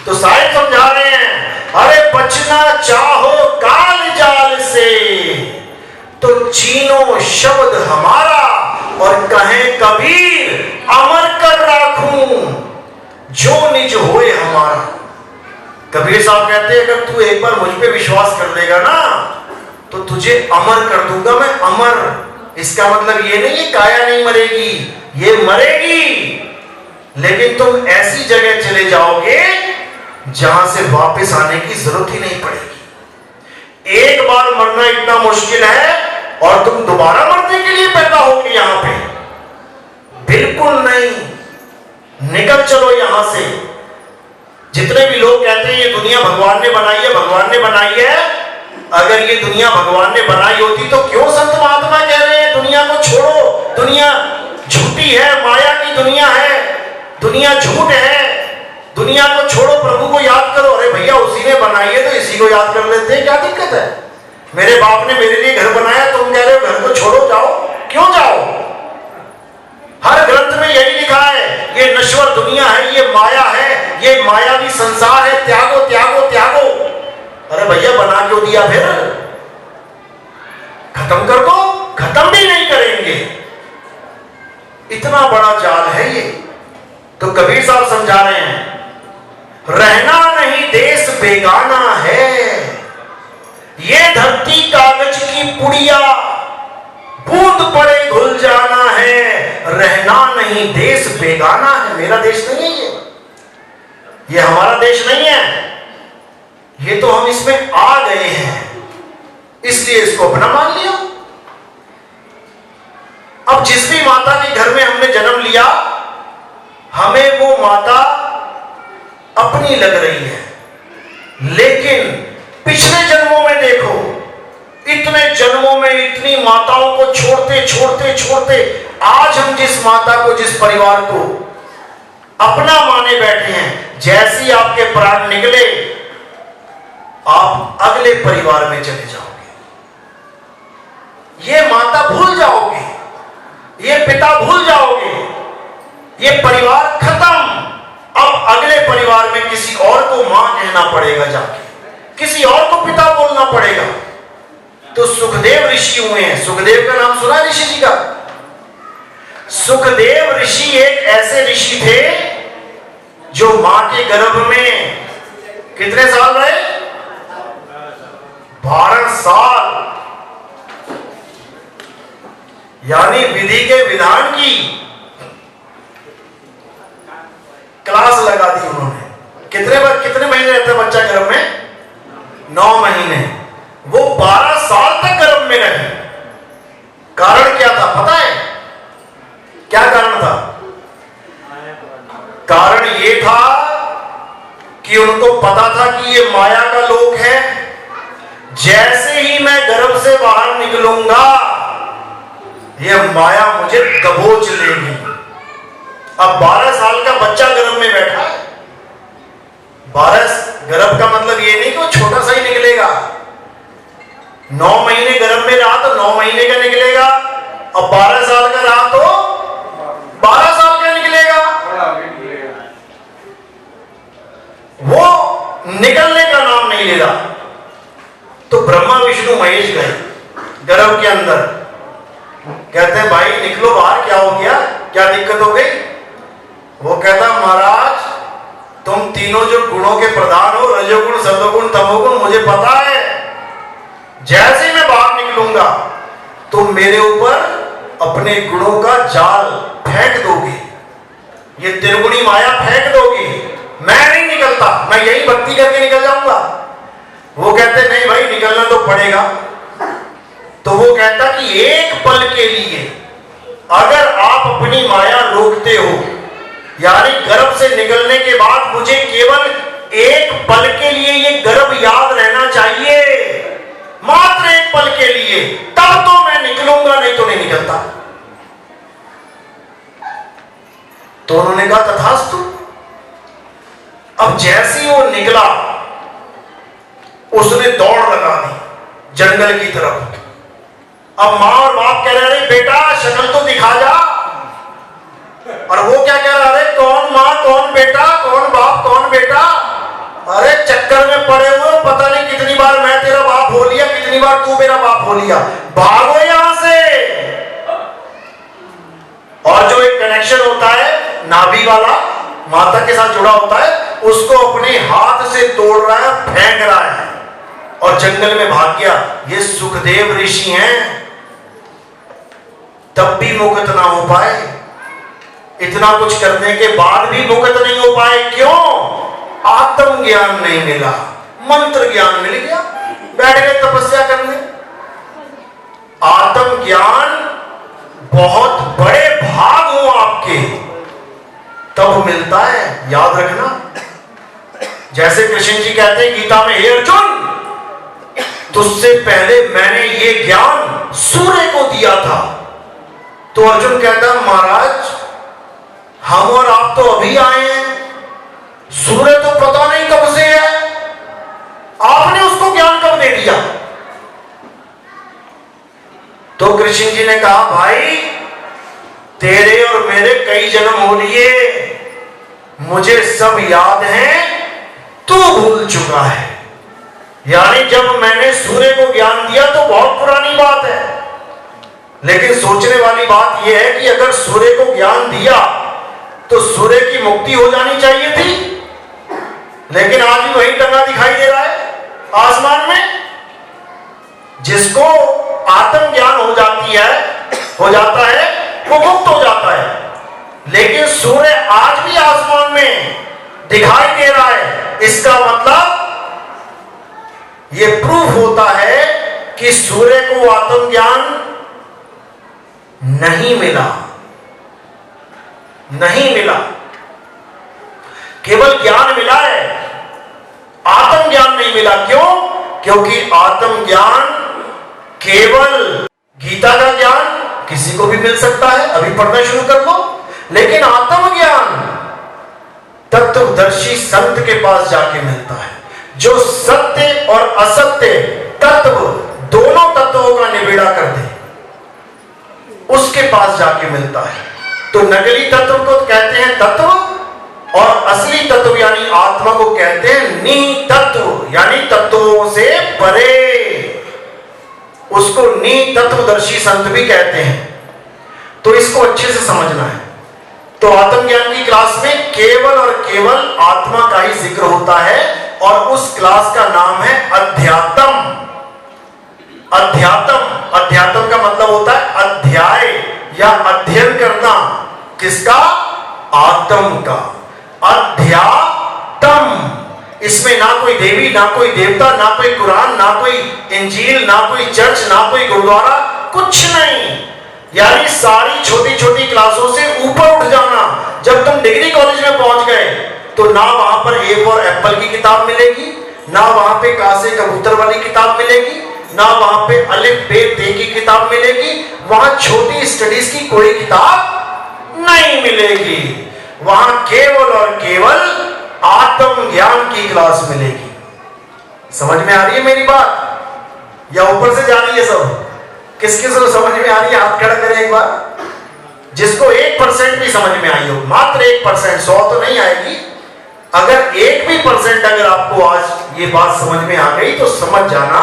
तो साहिब समझा रहे हैं, अरे बचना चाहो काल जाल से तो चीनो शब्द हमारा, और कहें कबीर अमर कर राखूं जो निज होए हमारा। कबीर साहब कहते हैं अगर तू एक बार मुझ पे विश्वास कर लेगा ना तो तुझे अमर कर दूंगा मैं, अमर। इसका मतलब ये नहीं है काया नहीं मरेगी, ये मरेगी, लेकिन तुम ऐसी जगह चले जाओगे जहां से वापस आने की जरूरत ही नहीं पड़ेगी। एक बार मरना इतना मुश्किल है और तुम दोबारा मरने के लिए पैदा होगे यहां पे? बिल्कुल नहीं। निकल चलो यहां से। जितने भी लोग कहते हैं ये दुनिया भगवान ने बनाई है, भगवान ने बनाई है, अगर ये दुनिया भगवान ने बनाई होती तो क्यों संत महात्मा कह रहे हैं दुनिया को छोड़ो, दुनिया झूठी है, माया की दुनिया है, दुनिया झूठ है, दुनिया को छोड़ो, प्रभु को याद करो। अरे भैया उसी ने बनाई है तो इसी को याद कर लेते हैं, क्या दिक्कत है। मेरे बाप ने मेरे लिए घर बनाया, तुम कह रहे हो घर को छोड़ो, जाओ, क्यों जाओ। हर ग्रंथ में यही लिखा है, ये नश्वर दुनिया है, ये माया है, ये मायावी संसार है, त्यागो त्यागो त्यागो। अरे भैया बना क्यों दिया, फिर खत्म कर दो, खत्म भी नहीं करेंगे, इतना बड़ा जाल है ये। तो कबीर साहब समझा रहे हैं, रहना नहीं देश बेगाना है, ये धरती कागज की पुड़िया, बूंद पड़े घुल जाना है, रहना नहीं देश बेगाना है। मेरा देश नहीं है ये हमारा देश नहीं है, ये तो हम इसमें आ गए हैं, इसलिए इसको अपना मान लिया। अब जिस भी माता के घर में हमने जन्म लिया, हमें वो माता अपनी लग रही है, लेकिन पिछले जन्मों में देखो, इतने जन्मों में इतनी माताओं को छोड़ते छोड़ते छोड़ते आज हम जिस माता को, जिस परिवार को अपना माने बैठे हैं, जैसे ही आपके प्राण निकले आप अगले परिवार में चले जाओगे। ये माता भूल जाओगे, ये पिता भूल जाओगे, ये परिवार खत्म। अब अगले परिवार में किसी और को मां कहना पड़ेगा, जाके किसी और को पिता बोलना पड़ेगा। तो सुखदेव ऋषि हुए हैं। सुखदेव का नाम सुना ऋषि जी का? सुखदेव ऋषि एक ऐसे ऋषि थे जो मां के गर्भ में कितने साल रहे? 12 साल। यानी विधि के विधान की क्लास लगा दी उन्होंने। कितने महीने रहता है बच्चा गर्भ में? 9 महीने। वो 12 साल तक गर्भ में रहे। कारण क्या था पता है? क्या कारण था? कारण ये था कि उनको पता था कि ये माया का लोक है। जैसे ही मैं गर्भ से बाहर निकलूंगा ये माया मुझे दबोच लेगी। अब 12 साल का बच्चा गर्भ में बैठा है। 12 गर्भ का मतलब ये नहीं कि वो छोटा सा ही निकलेगा। 9 महीने गर्भ में रहा तो 9 महीने का निकलेगा। अब 12 साल का रहा तो 12 साल का निकलेगा। वो निकलने का नाम नहीं ले रहा। तो ब्रह्मा विष्णु महेश गए गर्भ के अंदर। कहते हैं भाई निकलो बाहर, क्या हो गया, क्या दिक्कत हो गई? वो कहता महाराज तुम तीनों जो गुणों के प्रधान हो, रजोगुण सतोगुण तमोगुण, मुझे पता है जैसे ही मैं बाहर निकलूंगा तुम मेरे ऊपर अपने गुणों का जाल फेंक दोगे, ये त्रिगुणी माया फेंक दोगे। मैं नहीं निकलता, मैं यही भक्ति करके निकल जाऊंगा। वो कहते नहीं भाई निकलना तो पड़ेगा। तो वो कहता कि एक पल के लिए अगर आप अपनी माया रोकते हो, यानी गर्भ से निकलने के बाद मुझे केवल एक पल के लिए ये गर्भ याद रहना चाहिए, मात्र एक पल के लिए, तब तो मैं निकलूंगा, नहीं तो नहीं निकलता। तो उन्होंने कहा तथास्तु। अब जैसे ही वो निकला उसने दौड़ लगा दी जंगल की तरफ। अब मां और बाप कह रहे बेटा शक्ल तो दिखा जा। और वो क्या कह रहा है? कौन मां कौन बेटा, कौन बाप कौन बेटा? अरे चक्कर में पड़े हुए, पता नहीं कितनी बार मैं तेरा बाप हो लिया, कितनी बार तू मेरा बाप हो लिया, भागो यहां से। और जो एक कनेक्शन होता है नाभि वाला, माता के साथ जुड़ा होता है, उसको अपने हाथ से तोड़ रहा है, फेंक रहा है और जंगल में भाग गया। ये सुखदेव ऋषि हैं, तब भी मुक्त ना हो पाए। इतना कुछ करने के बाद भी मुक्त नहीं हो पाए। क्यों? आत्म ज्ञान नहीं मिला, मंत्र ज्ञान मिल गया, बैठ गए तपस्या करने। आत्म ज्ञान बहुत बड़े भाग हो आपके तब मिलता है, याद रखना। जैसे कृष्ण जी कहते हैं गीता में, हे अर्जुन तुझसे पहले मैंने ये ज्ञान सूर्य को दिया था। तो अर्जुन कहता महाराज हम और आप तो अभी आए हैं, सूर्य तो पता नहीं कब से है, आपने उसको ज्ञान कब दे दिया? तो कृष्ण जी ने कहा भाई तेरे और मेरे कई जन्म हो लिए, मुझे सब याद है, तू भूल चुका है। यानी जब मैंने सूर्य को ज्ञान दिया तो बहुत पुरानी बात है। लेकिन सोचने वाली बात यह है कि अगर सूर्य को ज्ञान दिया तो सूर्य की मुक्ति हो जानी चाहिए थी, लेकिन आज भी वही टंगा दिखाई दे रहा है आसमान में। जिसको आत्म ज्ञान हो जाता है वो मुक्त हो जाता है। लेकिन सूर्य आज भी आसमान में दिखाई दे रहा है, इसका मतलब ये प्रूफ होता है कि सूर्य को आत्म ज्ञान नहीं मिला, नहीं मिला, केवल ज्ञान मिला है, आत्म ज्ञान नहीं मिला। क्यों? क्योंकि आत्म ज्ञान केवल गीता का ज्ञान किसी को भी मिल सकता है, अभी पढ़ना शुरू कर लो। लेकिन आत्म ज्ञान तत्वदर्शी संत के पास जाके मिलता है, जो सत्य और असत्य तत्व दोनों तत्वों का निबेड़ा कर दे। उसके पास जाके मिलता है। तो नकली तत्व को कहते हैं तत्व, और असली तत्व यानी आत्मा को कहते हैं नितत्व, यानी तत्वों से परे। उसको नितत्वदर्शी संत भी कहते हैं। तो इसको अच्छे से समझना है। तो आत्मज्ञान की क्लास में केवल और केवल आत्मा का ही जिक्र होता है, और उस क्लास का नाम है अध्यात्म। अध्यात्म, अध्यात्म का मतलब होता है अध्याय या अध्ययन करना। किसका? आत्म का। अध्यात्म। इसमें ना कोई देवी, ना कोई देवता, ना कोई कुरान, ना कोई इंजील, ना कोई चर्च, ना कोई गुरुद्वारा, कुछ नहीं। यानी सारी छोटी छोटी क्लासों से ऊपर उठ जाना। जब तुम डिग्री कॉलेज में पहुंच गए तो ना वहां पर ए फॉर एप्पल की किताब मिलेगी, ना वहां पे का से कबूतर वाली किताब मिलेगी, ना वहां पे अलिफ बे ते की किताब मिलेगी। वहां छोटी स्टडीज की कोई किताब नहीं मिलेगी। वहां केवल और केवल आत्मज्ञान की क्लास मिलेगी। समझ में आ रही है मेरी बात, या ऊपर से जा रही है सब? किस किस को समझ में आ रही है? हाथ खड़ा करें एक बार। जिसको 1% भी समझ में आई हो, मात्र 1%, 100 तो नहीं आएगी। अगर 1 भी % अगर आपको आज ये बात समझ में आ गई तो समझ जाना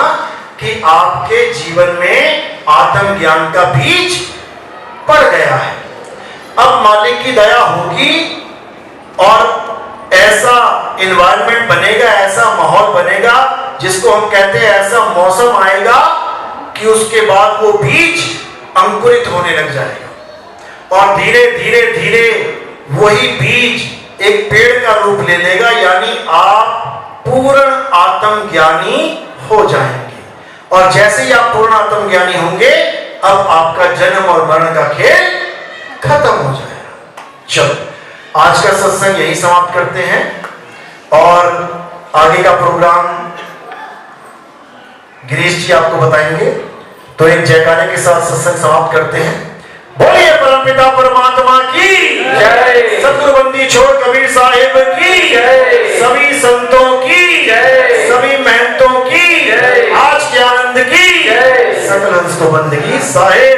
कि आपके जीवन में आत्मज्ञान का बीज पड़ गया है। अब मालिक की दया होगी और ऐसा एनवायरनमेंट बनेगा, ऐसा माहौल बनेगा, जिसको हम कहते हैं ऐसा मौसम आएगा कि उसके बाद वो बीज अंकुरित होने लग जाएगा, और धीरे धीरे धीरे वही बीज एक पेड़ का रूप ले लेगा। यानी आप पूर्ण आत्मज्ञानी हो जाएंगे। और जैसे ही आप पूर्ण आत्मज्ञानी होंगे, अब आपका जन्म और मरण का खेल खत्म हो जाएगा। चलो, आज का सत्संग यही समाप्त करते हैं, और आगे का प्रोग्राम गिरीश जी आपको बताएंगे। तो एक जयकारे के साथ सत्संग समाप्त करते हैं। बोलिए परमपिता परमात्मा की जय, सतगुरु बंदी छोड़ कबीर साहिब की जय, सभी संतों की जय, सभी महंतों की जय, आज के आनंद की जय, सकल हंस को बंद की साहिब।